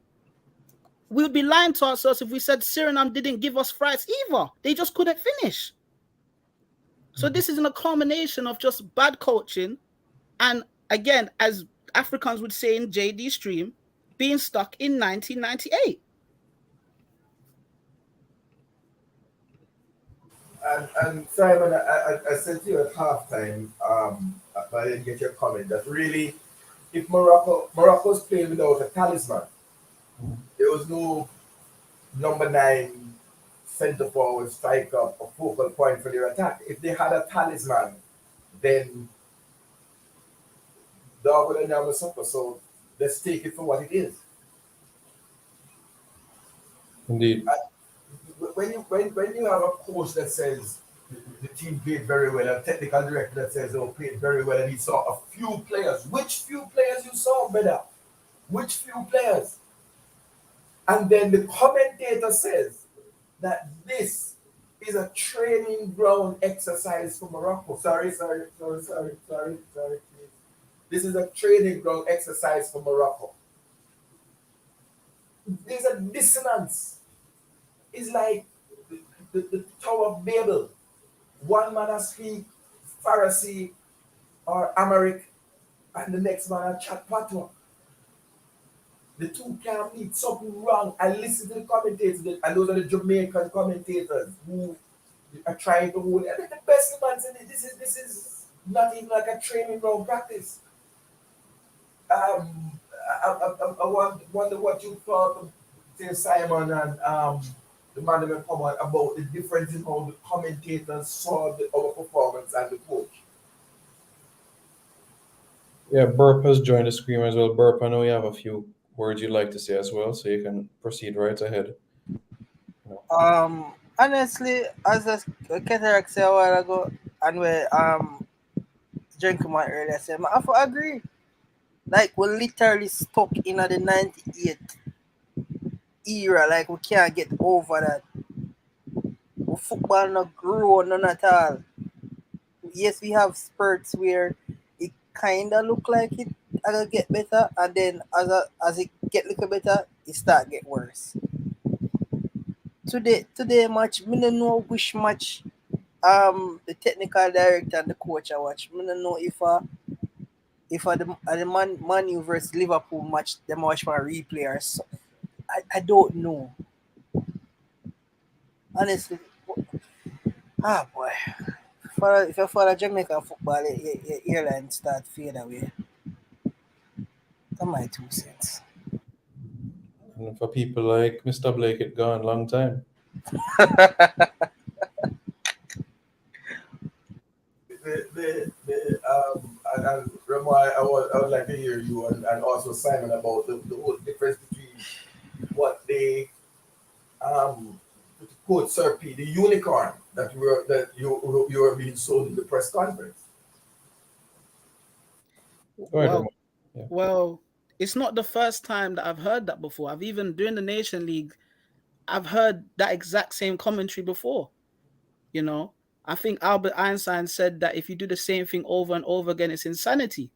we would be lying to ourselves if we said Suriname didn't give us frights either. They just couldn't finish. So this is a culmination of just bad coaching, and again, as Africans would say in JD stream, being stuck in 1998. And Simon, I said to you at halftime, but I didn't get your comment, that really, if Morocco's playing without a talisman, there was no number 9 centre forward striker, a focal point for their attack. If they had a talisman, then dog would have never suffer. So let's take it for what it is. Indeed. When you have a coach that says the team played very well, a technical director that says they played very well, and he saw a few players. Which few players you saw, brother? Which few players? And then the commentator says that this is a training ground exercise for Morocco. Sorry. This is a training ground exercise for Morocco. There's a dissonance. It's like the Tower of Babel. One man has speak Pharisee or Amharic, and the next man has chat Patois. The two can't meet, something wrong. I listen to the commentators, and those are the Jamaican commentators who are trying to hold it. The best man said this is not even like a training ground practice. I wonder what you thought say Simon and the man that will come on about the difference in how the commentators saw our performance and the coach. Yeah, Burp has joined the screen as well. Burp, I know you have a few words you'd like to say as well, so you can proceed right ahead. Honestly, as a Cataract said a while ago, and where Gentleman earlier said, I have to agree. Like we're literally stuck in the 98 era, like we can't get over that. Football not grow none at all. Yes, we have spurts where it kinda look like it gonna get better, and then as it get little better, it start get worse. Today match, me no know which match the technical director and the coach I watch. Me no know if the Man U versus Liverpool match them watch my replay or so. I don't know. Honestly. Boy. If you follow Jamaican football, your airline start fade away. That's my 2 cents. And for people like Mr. Blake, it gone long time. And Ramon, I would like to hear you and also Simon about the whole difference between what they quote Sir P, the unicorn that you were being sold in the press conference. Well, it's not the first time that I've heard that before. I've even during the Nation League, I've heard that exact same commentary before. You know, I think Albert Einstein said that if you do the same thing over and over again, it's insanity.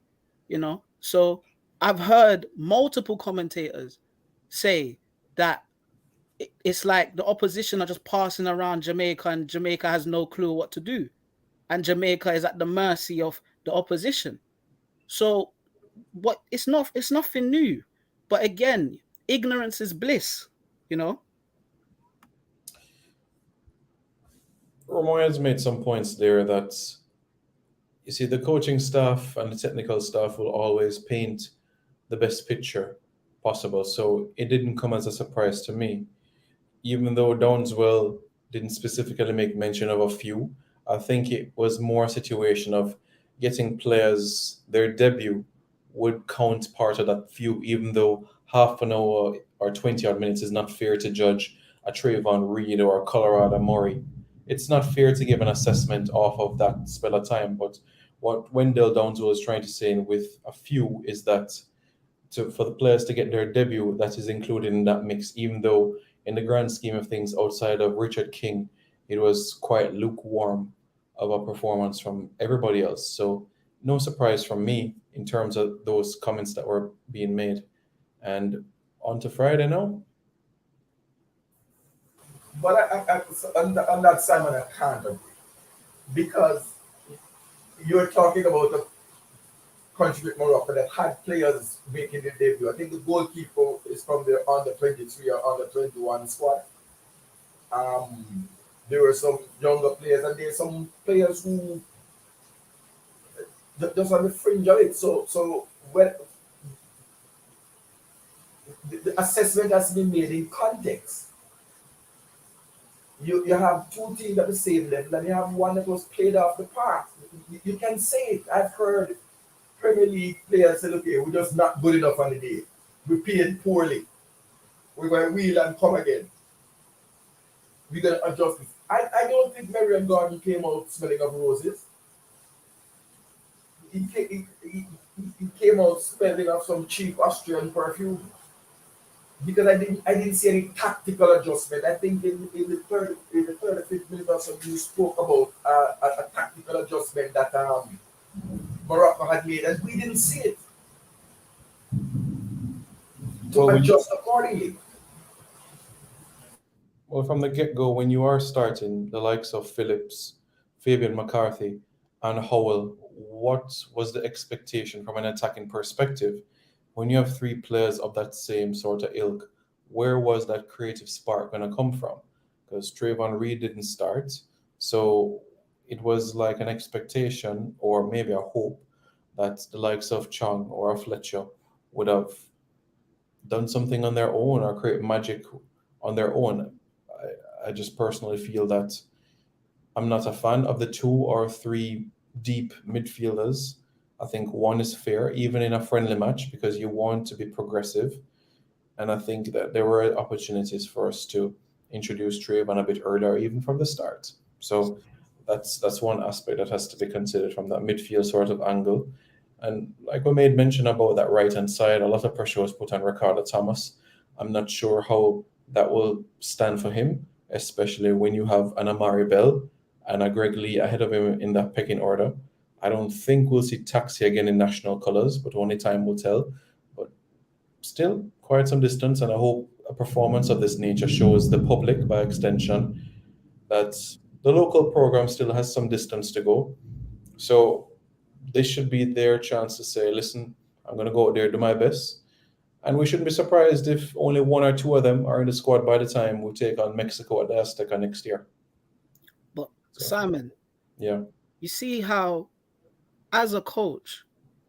You know, so I've heard multiple commentators say that it's like the opposition are just passing around Jamaica and Jamaica has no clue what to do. And Jamaica is at the mercy of the opposition. So it's nothing new. But again, ignorance is bliss, you know? Romoy has made some points there that, you see, the coaching staff and the technical staff will always paint the best picture possible. So it didn't come as a surprise to me. Even though Downswell didn't specifically make mention of a few, I think it was more a situation of getting players, their debut would count part of that few, even though half an hour or 20 odd minutes is not fair to judge a Trayvon Reed or a Colorado Murray. It's not fair to give an assessment off of that spell of time, but what Wendell Downswell is trying to say with a few is that for the players to get their debut, that is included in that mix, even though in the grand scheme of things, outside of Richard King, it was quite lukewarm of a performance from everybody else. So no surprise from me in terms of those comments that were being made. And on to Friday now. But on that, Simon, I can't agree. Because you're talking about a country with Morocco that had players making their debut. I think the goalkeeper is from the under 23 or under 21 squad. There were some younger players, and there's some players who just on the fringe of it. So when the assessment has been made in context. You have two teams at the same level, and you have one that was played off the park. You can say it. I've heard Premier League players say, okay, we're just not good enough on the day. We played poorly. We're going to wheel and come again. We're going to adjust this. I don't think Marion Gordon came out smelling of roses. He came out smelling of some cheap Austrian perfume. Because I didn't see any tactical adjustment. I think in the 35th minute or so, you spoke about a tactical adjustment that Morocco had made, and we didn't see it. To adjust accordingly. Well, from the get-go, when you are starting the likes of Phillips, Fabian McCarthy, and Howell, what was the expectation from an attacking perspective? When you have three players of that same sort of ilk, where was that creative spark going to come from? Because Trayvon Reed didn't start. So it was like an expectation or maybe a hope that the likes of Chung or a Fletcher would have done something on their own or create magic on their own. I just personally feel that I'm not a fan of the 2 or 3 deep midfielders. I think one is fair, even in a friendly match, because you want to be progressive. And I think that there were opportunities for us to introduce Trayvon a bit earlier, even from the start. So that's one aspect that has to be considered from that midfield sort of angle. And like we made mention about that right-hand side, a lot of pressure was put on Ricardo Thomas. I'm not sure how that will stand for him, especially when you have an Amari Bell and a Greg Lee ahead of him in that pecking order. I don't think we'll see Taxi again in national colours, but only time will tell. But still, quite some distance, and I hope a performance of this nature shows the public, by extension, that the local program still has some distance to go. So this should be their chance to say, listen, I'm going to go out there, do my best. And we shouldn't be surprised if only 1 or 2 of them are in the squad by the time we take on Mexico at the Azteca next year. But Simon, yeah, you see how, as a coach,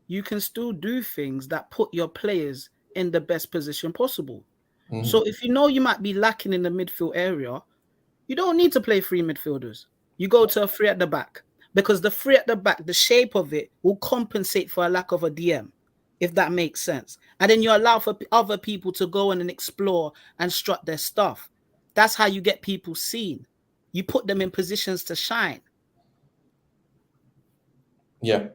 you can still do things that put your players in the best position possible. Mm-hmm. So if you know you might be lacking in the midfield area, you don't need to play 3 midfielders. You go to a 3 at the back, because the 3 at the back, the shape of it will compensate for a lack of a DM, if that makes sense. And then you allow for other people to go in and explore and strut their stuff. That's how you get people seen. You put them in positions to shine. Yeah,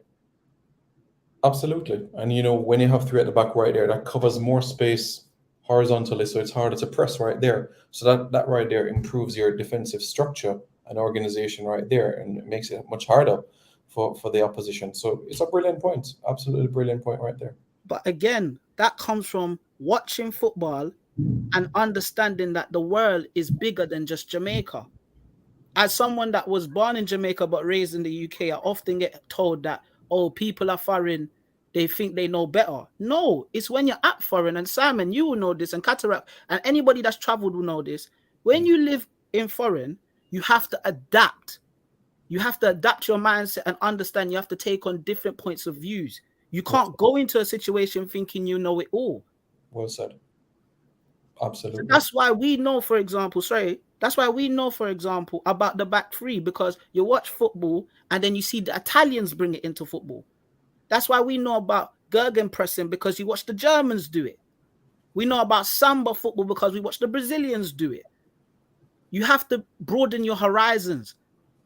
absolutely. And, you know, when you have 3 at the back right there, that covers more space horizontally, so it's harder to press right there. So that right there improves your defensive structure and organization right there, and it makes it much harder for the opposition. So it's a brilliant point. Absolutely brilliant point right there. But again, that comes from watching football and understanding that the world is bigger than just Jamaica. As someone that was born in Jamaica but raised in the UK, I often get told that, oh, people are foreign, they think they know better. No, it's when you're at foreign, and Simon, you will know this, and Cataract, and anybody that's traveled will know this. When you live in foreign, you have to adapt. You have to adapt your mindset and understand you have to take on different points of views. You can't go into a situation thinking you know it all. Well said. Absolutely. So that's why we know, for example, about the back 3, because you watch football and then you see the Italians bring it into football. That's why we know about Gegenpressing, because you watch the Germans do it. We know about Samba football because we watch the Brazilians do it. You have to broaden your horizons.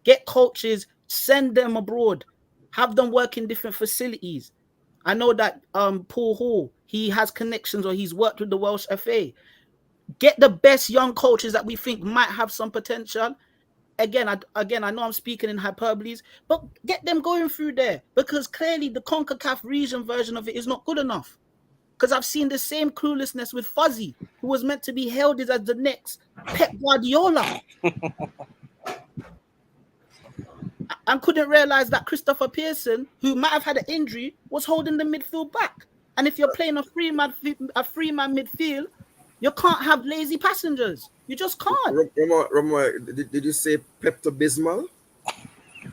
Get coaches, send them abroad, have them work in different facilities. I know that Paul Hall, he has connections, or he's worked with the Welsh FA. Get the best young coaches that we think might have some potential. Again, I know I'm speaking in hyperboles, but get them going through there, because clearly the CONCACAF region version of it is not good enough. Because I've seen the same cluelessness with Fuzzy, who was meant to be hailed as the next Pep Guardiola. And couldn't realize that Christopher Pearson, who might have had an injury, was holding the midfield back. And if you're playing a three-man midfield, you can't have lazy passengers. You just can't. Ramo, did you say Pepto-Bismol?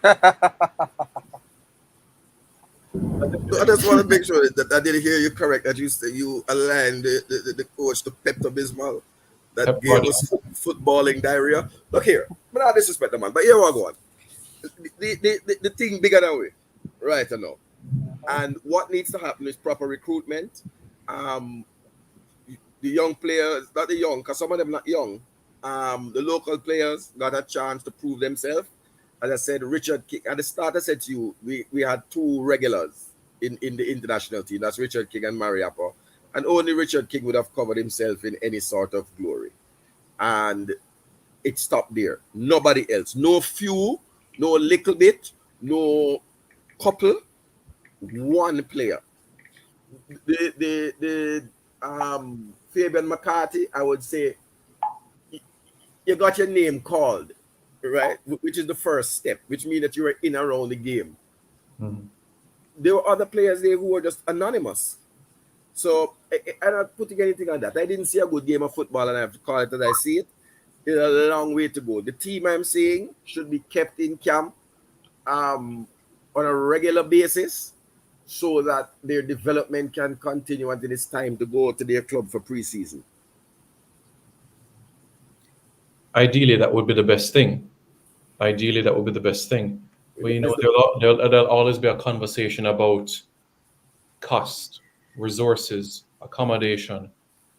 I just want to make sure that I did hear you correct, that you say you aligned the coach to Pepto-Bismol. That gave us footballing diarrhea. Look here, but I disrespect the man, but here we go on. The thing bigger than we, right or no? And what needs to happen is proper recruitment. The young players, not the young, because some of them not young. The local players got a chance to prove themselves. As I said, Richard King, at the start I said to you, we had 2 regulars in the international team. That's Richard King and Mariappa. And only Richard King would have covered himself in any sort of glory. And it stopped there. Nobody else. No few, no little bit, no couple, one player. The Fabian McCarthy, I would say, you got your name called, right? Which is the first step, which means that you were in around the game. Mm-hmm. There were other players there who were just anonymous. So I'm not putting anything on that. I didn't see a good game of football, and I have to call it as I see it. There's a long way to go. The team I'm saying should be kept in camp on a regular basis. so that their development can continue until it's time to go to their club for pre-season? Ideally, that would be the best thing. But you know, there'll always be a conversation about cost, resources, accommodation,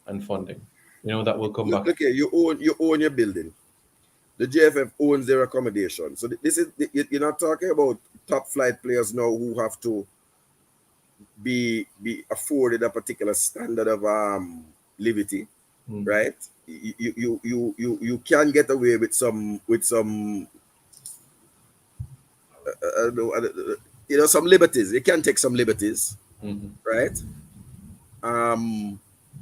and funding. You know, that will come back. Okay, you own your building. The JFF owns their accommodation. So this is, you're not talking about top flight players now who have to be afforded a particular standard of living, right? You can get away with some some liberties. You can take some liberties, right?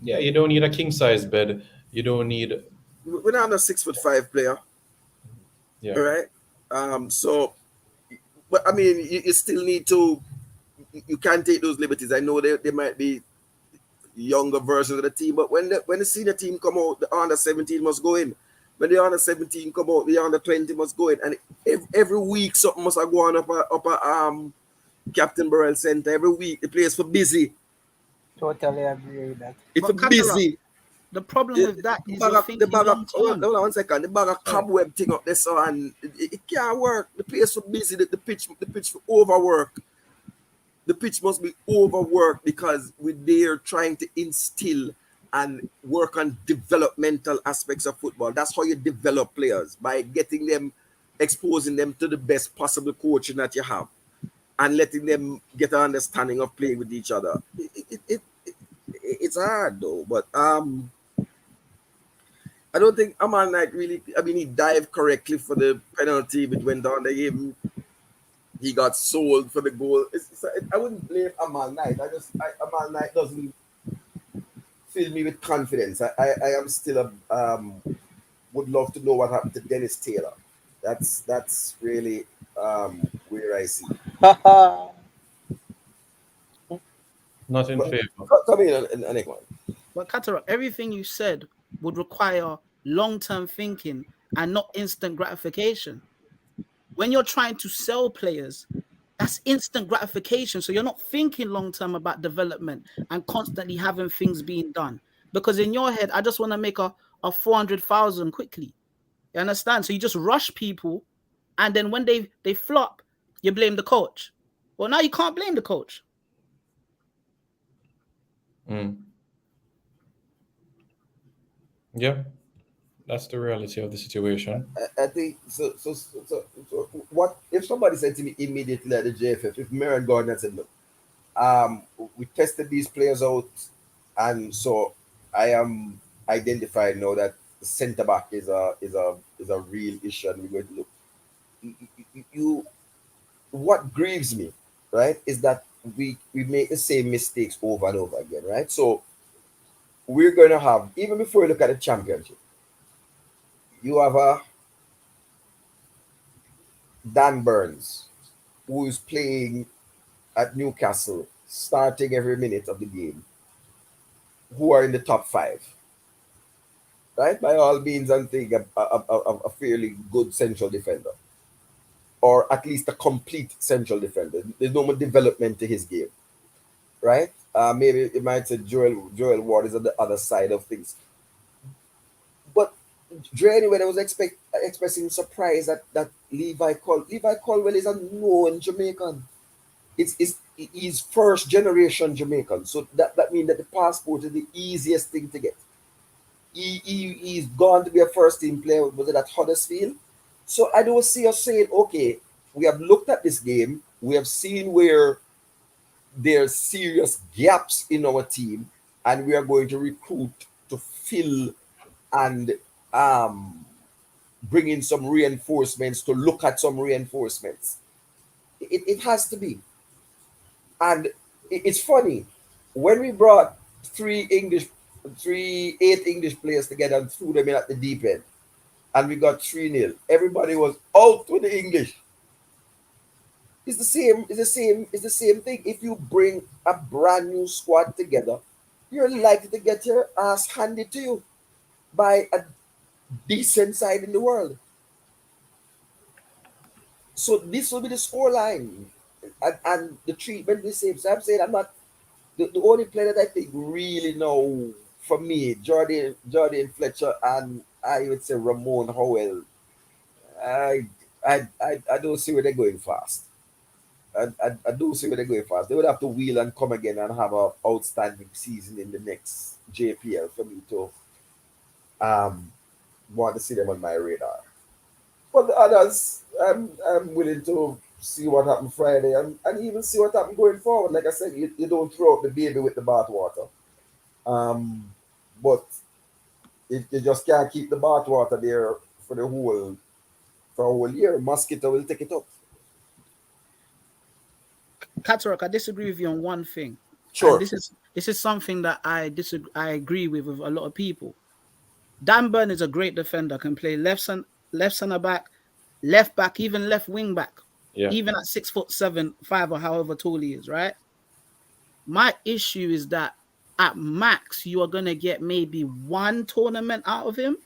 Yeah, you don't need a king size bed. You don't need. We're not a 6'5" player. Yeah. Right. So, but I mean, you still need to. You can't take those liberties. I know there might be younger versions of the team, but when the senior team come out, the under 17 must go in. When the under 17 come out, the under 20 must go in. And every week something must go on up a Captain Burrell Center. Every week the place for busy. Totally agree with that. It's busy. The problem with that is hold on 1 second. The bag of cobweb thing up there, so and it can't work. The place for busy. The pitch for overwork. The pitch must be overworked because we're there trying to instill and work on developmental aspects of football. That's how you develop players, by getting them, exposing them to the best possible coaching that you have, and letting them get an understanding of playing with each other. It's hard though, but I don't think Amal Knight really. I mean, he dived correctly for the penalty, but went down the game. He got sold for the goal. I wouldn't blame Amal Knight. Amal Knight doesn't fill me with confidence. I am still would love to know what happened to Dennis Taylor. That's really where I see. Not in favor. Come in, anyone. But Cataract, everything you said would require long-term thinking and not instant gratification. When you're trying to sell players, that's instant gratification. So you're not thinking long-term about development and constantly having things being done. Because in your head, I just want to make a 400,000 quickly. You understand? So you just rush people, and then when they flop, you blame the coach. Well, now you can't blame the coach. Yeah, that's the reality of the situation. I think so. What if somebody said to me immediately at the JFF, if Merritt Gardner said, "Look, we tested these players out, and so I am identified now that the centre back is a real issue, and we're going to look." What grieves me, right, is that we make the same mistakes over and over again, right? So we're going to have, even before you look at the championship, you have a Dan Burns who is playing at Newcastle, starting every minute of the game, who are in the top 5, right? By all means, I think a fairly good central defender, or at least a complete central defender. There's no more development to his game, right? Maybe you might say Joel Ward is on the other side of things. But Dre, anyway, I was expressing surprise that Levi Colwell is a known Jamaican. He's first generation Jamaican. So that means that the passport is the easiest thing to get. He's gone to be a first team player. Was it at Huddersfield? So I don't see us saying, okay, we have looked at this game. We have seen where there's serious gaps in our team, and we are going to recruit to fill and bring in some reinforcements, to look at some reinforcements. It has to be. And it's funny, when we brought 8 English players together and threw them in at the deep end, and we got 3-0, everybody was out with the English. It's the same thing. If you bring a brand new squad together, you're likely to get your ass handed to you by a decent side in the world. So this will be the scoreline. and the treatment the same. So I'm saying I'm not the only player that I think really know for me, Jordan Fletcher, and I would say Ramon Howell. I don't see where they're going fast. I don't see where they're going fast. They would have to wheel and come again and have an outstanding season in the next JPL for me to want to see them on my radar. But the others, I'm willing to see what happened Friday and even see what happened going forward. Like I said, you don't throw out the baby with the bathwater. But if you just can't keep the bathwater there for a whole year, mosquito will take it up. Katarok, I disagree with you on one thing. Sure. And this is something that I agree with a lot of people. Dan Burn is a great defender, can play left center back, left back, even left wing back. Yeah. Even at 6'7", 5 or however tall he is, right? My issue is that at max you are gonna get maybe one tournament out of him,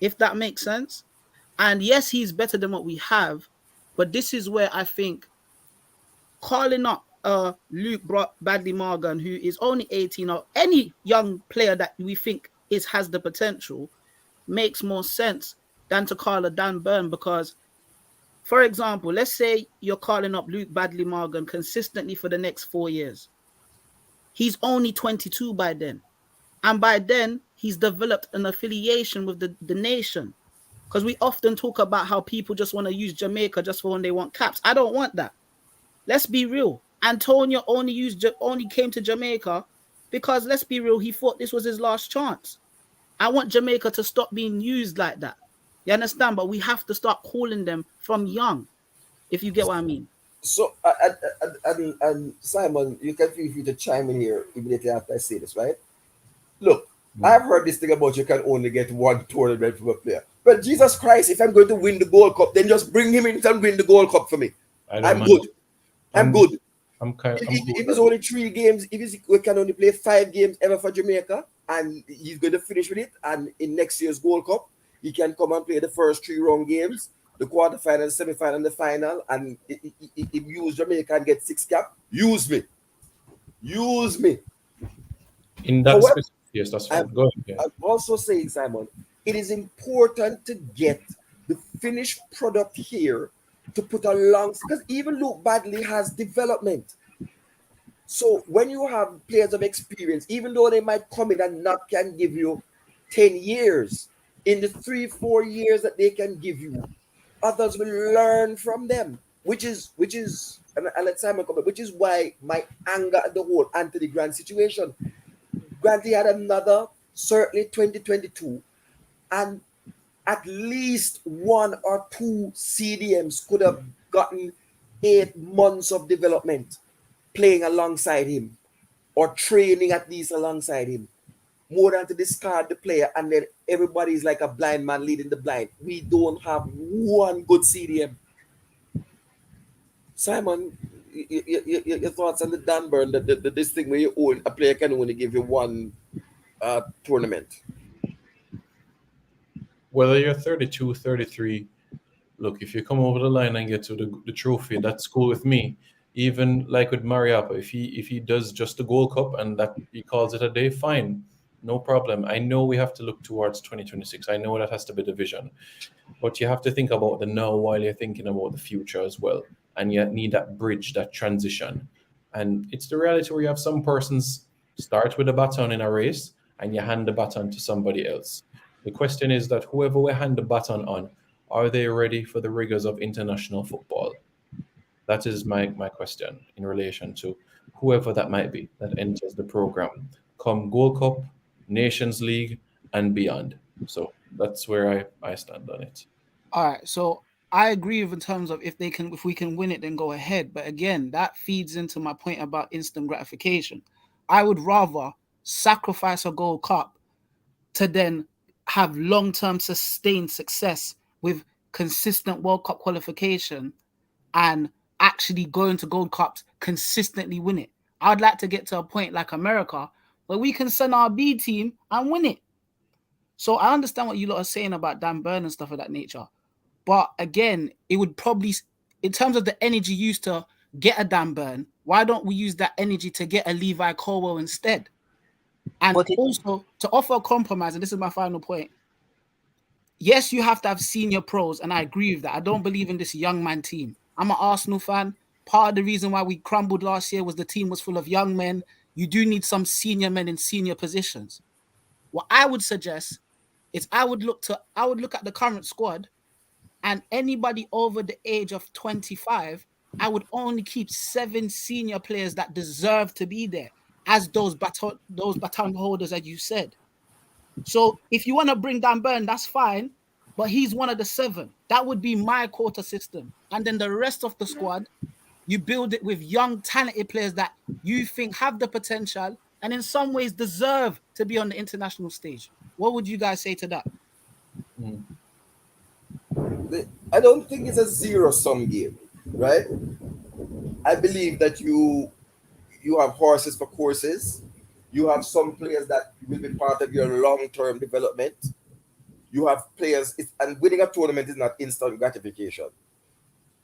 if that makes sense. And yes, he's better than what we have, but this is where I think calling up Luke Badley Morgan, who is only 18, or any young player that we think has the potential, makes more sense than to call a Dan Burn. Because, for example, let's say you're calling up Luke Badley Morgan consistently for the next 4 years. He's only 22 by then. And by then, he's developed an affiliation with the nation. Because we often talk about how people just want to use Jamaica just for when they want caps. I don't want that. Let's be real. Antonio only came to Jamaica because, let's be real, he thought this was his last chance. I want Jamaica to stop being used like that. You understand? But we have to start calling them from young, if you get what I mean. So, and Simon, you can feel free to chime in here immediately after I say this, right? Look, I've heard this thing about you can only get one tournament from a player. But Jesus Christ, if I'm going to win the Gold Cup, then just bring him in and win the Gold Cup for me. I'm good. I'm good. If it's only 3 games, we can only play 5 games ever for Jamaica, and he's going to finish with it, and in next year's Gold Cup, he can come and play the first 3 round games, the quarterfinal, the semi-final, and the final, and if use Jamaica and get 6 cap, use me. In that specific, yes, that's fine. Go ahead. Yeah. I'm also saying, Simon, it is important to get the finished product here to put along, because even Luke Badley has development. So when you have players of experience, even though they might come in and not can give you 10 years, in the 3-4 years that they can give you, others will learn from them, which is and I'll let Simon comment, which is why my anger at the whole Anthony Grant situation. Grant, he had another, certainly 2022, and at least 1 or 2 CDMs could have gotten 8 months of development playing alongside him or training at least alongside him, more than to discard the player and then everybody's like a blind man leading the blind. We don't have 1 good CDM. Simon, your thoughts on the Dan Burn, this thing where you own a player can only give you 1 tournament? Whether you're 32, 33, look, if you come over the line and get to the trophy, that's cool with me. Even like with Mariappa, if he does just the Gold Cup and that he calls it a day, fine, no problem. I know we have to look towards 2026. I know that has to be the vision, but you have to think about the now while you're thinking about the future as well. And you need that bridge, that transition. And it's the reality where you have some persons start with a baton in a race and you hand the baton to somebody else. The question is that whoever we hand the baton on, are they ready for the rigors of international football? That is my question in relation to whoever that might be that enters the program come Gold Cup, Nations League, and beyond. So that's where I stand on it. All right, so I agree with in terms of if we can win it, then go ahead. But again, that feeds into my point about instant gratification. I would rather sacrifice a Gold Cup to then have long-term sustained success with consistent World Cup qualification and actually going to Gold Cups, consistently win it. I'd like to get to a point like America where we can send our B team and win it. So I understand what you lot are saying about Dan Burn and stuff of that nature. But again, it would probably, in terms of the energy used to get a Dan Burn? Why don't we use that energy to get a Levi Colwell instead? And also to offer a compromise, and this is my final point. Yes, you have to have senior pros, and I agree with that. I don't believe in this young man team. I'm an Arsenal fan. Part of the reason why we crumbled last year was the team was full of young men. You do need some senior men in senior positions. What I would suggest is I would look at the current squad, and anybody over the age of 25, I would only keep 7 senior players that deserve to be there as those baton holders, as you said. So if you want to bring Dan Burn, that's fine, but he's one of the 7. That would be my quota system. And then the rest of the squad, you build it with young, talented players that you think have the potential and in some ways deserve to be on the international stage. What would you guys say to that? I don't think it's a zero-sum game, right? I believe that you have horses for courses. You have some players that will be part of your long-term development. You have players, and winning a tournament is not instant gratification,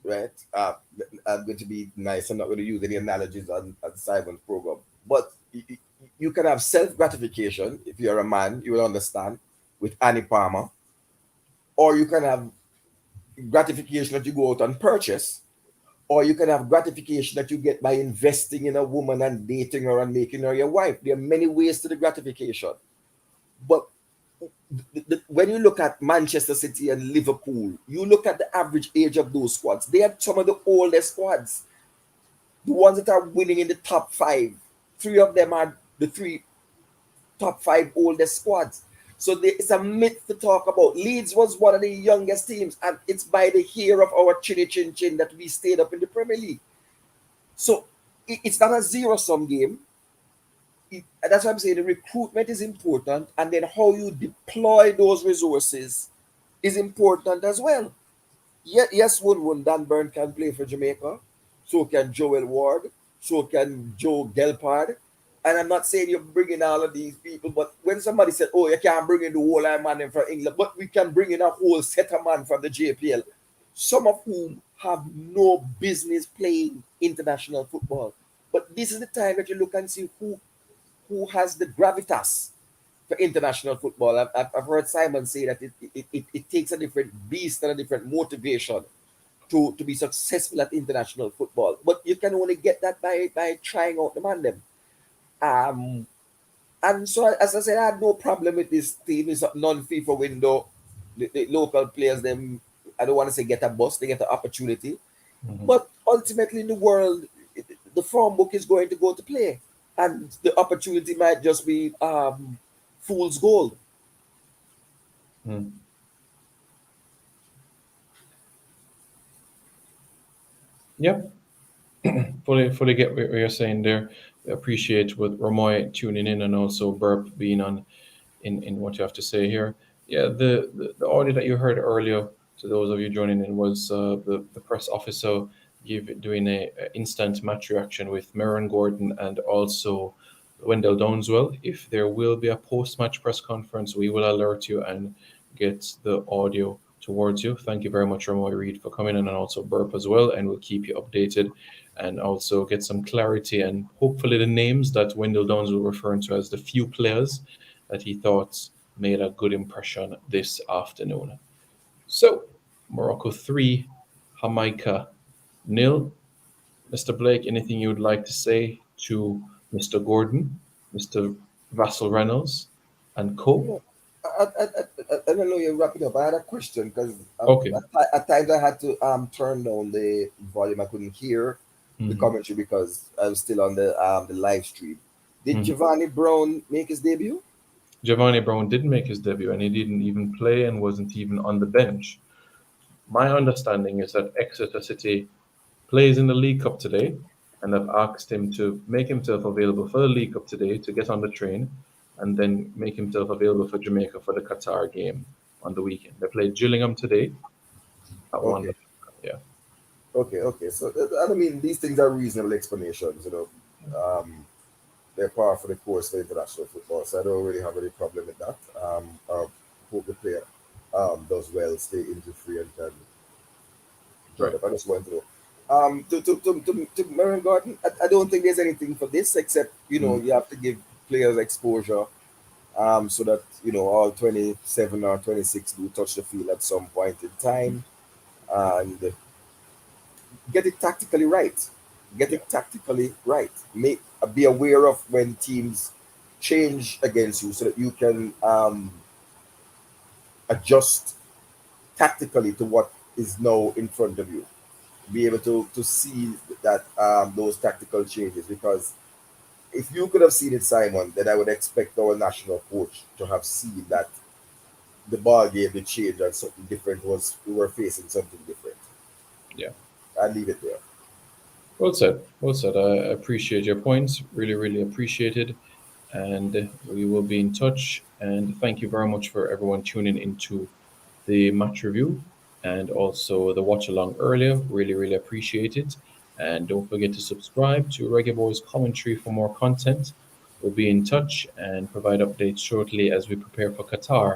right? I'm going to be nice. I'm not going to use any analogies on Simon's program. But you can have self-gratification. If you're a man, you will understand, with Annie Palmer. Or you can have gratification that you go out and purchase. Or you can have gratification that you get by investing in a woman and dating her and making her your wife. There are many ways to the gratification. But when you look at Manchester City and Liverpool, you look at the average age of those squads. They are some of the oldest squads. The ones that are winning in the top 5. 3 of them are the 3 top 5 oldest squads. So it's a myth to talk about. Leeds was one of the youngest teams, and it's by the hair of our chinny chin chin that we stayed up in the Premier League. So it's not a zero-sum game. That's why I'm saying the recruitment is important, and then how you deploy those resources is important as well. Yes, Dan Burn can play for Jamaica, so can Joel Ward, so can Joe Gelpard. And I'm not saying you're bringing all of these people, but when somebody said, oh, you can't bring in the whole man from England, but we can bring in a whole set of man from the JPL, some of whom have no business playing international football. But this is the time that you look and see who has the gravitas for international football. I've heard Simon say that it takes a different beast and a different motivation to be successful at international football. But you can only get that by trying out the man them. And so, as I said, I had no problem with this team. It's a non-FIFA window. The local players, them, I don't want to say get a bus, they get an opportunity. But ultimately in the world, the form book is going to go to play. And the opportunity might just be fool's gold. Yep. fully get what you're saying there. We appreciate with Ramoy tuning in and also Burp being on in what you have to say here. Yeah, the audio that you heard earlier, to those of you joining in, was the press officer doing a instant match reaction with Merron Gordon and also Wendell Downswell. If there will be a post-match press conference, we will alert you and get the audio towards you. Thank you very much, Ramoy Reed, for coming in, and also Burp as well, and we'll keep you updated and also get some clarity and hopefully the names that Wendell Downswell referring to as the few players that he thought made a good impression this afternoon. So, Morocco 3, Jamaica 0. Mr. Blake, anything you would like to say to Mr. Gordon, Mr. Vassal Reynolds, and co? I don't know, you're wrapping up. I had a question because okay. At times I had to turn down the volume. I couldn't hear the commentary because I was still on the live stream. Did Giovanni Brown make his debut? Giovanni Brown didn't make his debut, and he didn't even play and wasn't even on the bench. My understanding is that Exeter City plays in the League Cup today, and I've asked him to make himself available for the League Cup today to get on the train, and then make himself available for Jamaica for the Qatar game on the weekend. They played Gillingham today at 1. Yeah. Okay. So, I mean, these things are reasonable explanations, you know. They're par for the course for international football, so I don't really have any problem with that. I hope the player does well, stay injury-free, and can join up. I just went through. To Marion Gordon, I don't think there's anything for this except you have to give players exposure, so that all 27 or 26 do touch the field at some point in time, and get it tactically right. Be aware of when teams change against you, so that you can adjust tactically to what is now in front of you. Be able to see that those tactical changes, because if you could have seen it, Simon, then I would expect our national coach to have seen that the ball game, the change, and something different we were facing something different. Yeah. I'll leave it there. Well said. Well said. I appreciate your points. Really, really appreciated. And we will be in touch. And thank you very much for everyone tuning into the match review and also the watch along earlier. Really, really appreciate it. And don't forget to subscribe to Reggaeboyz Commentary for more content. We'll be in touch and provide updates shortly as we prepare for Qatar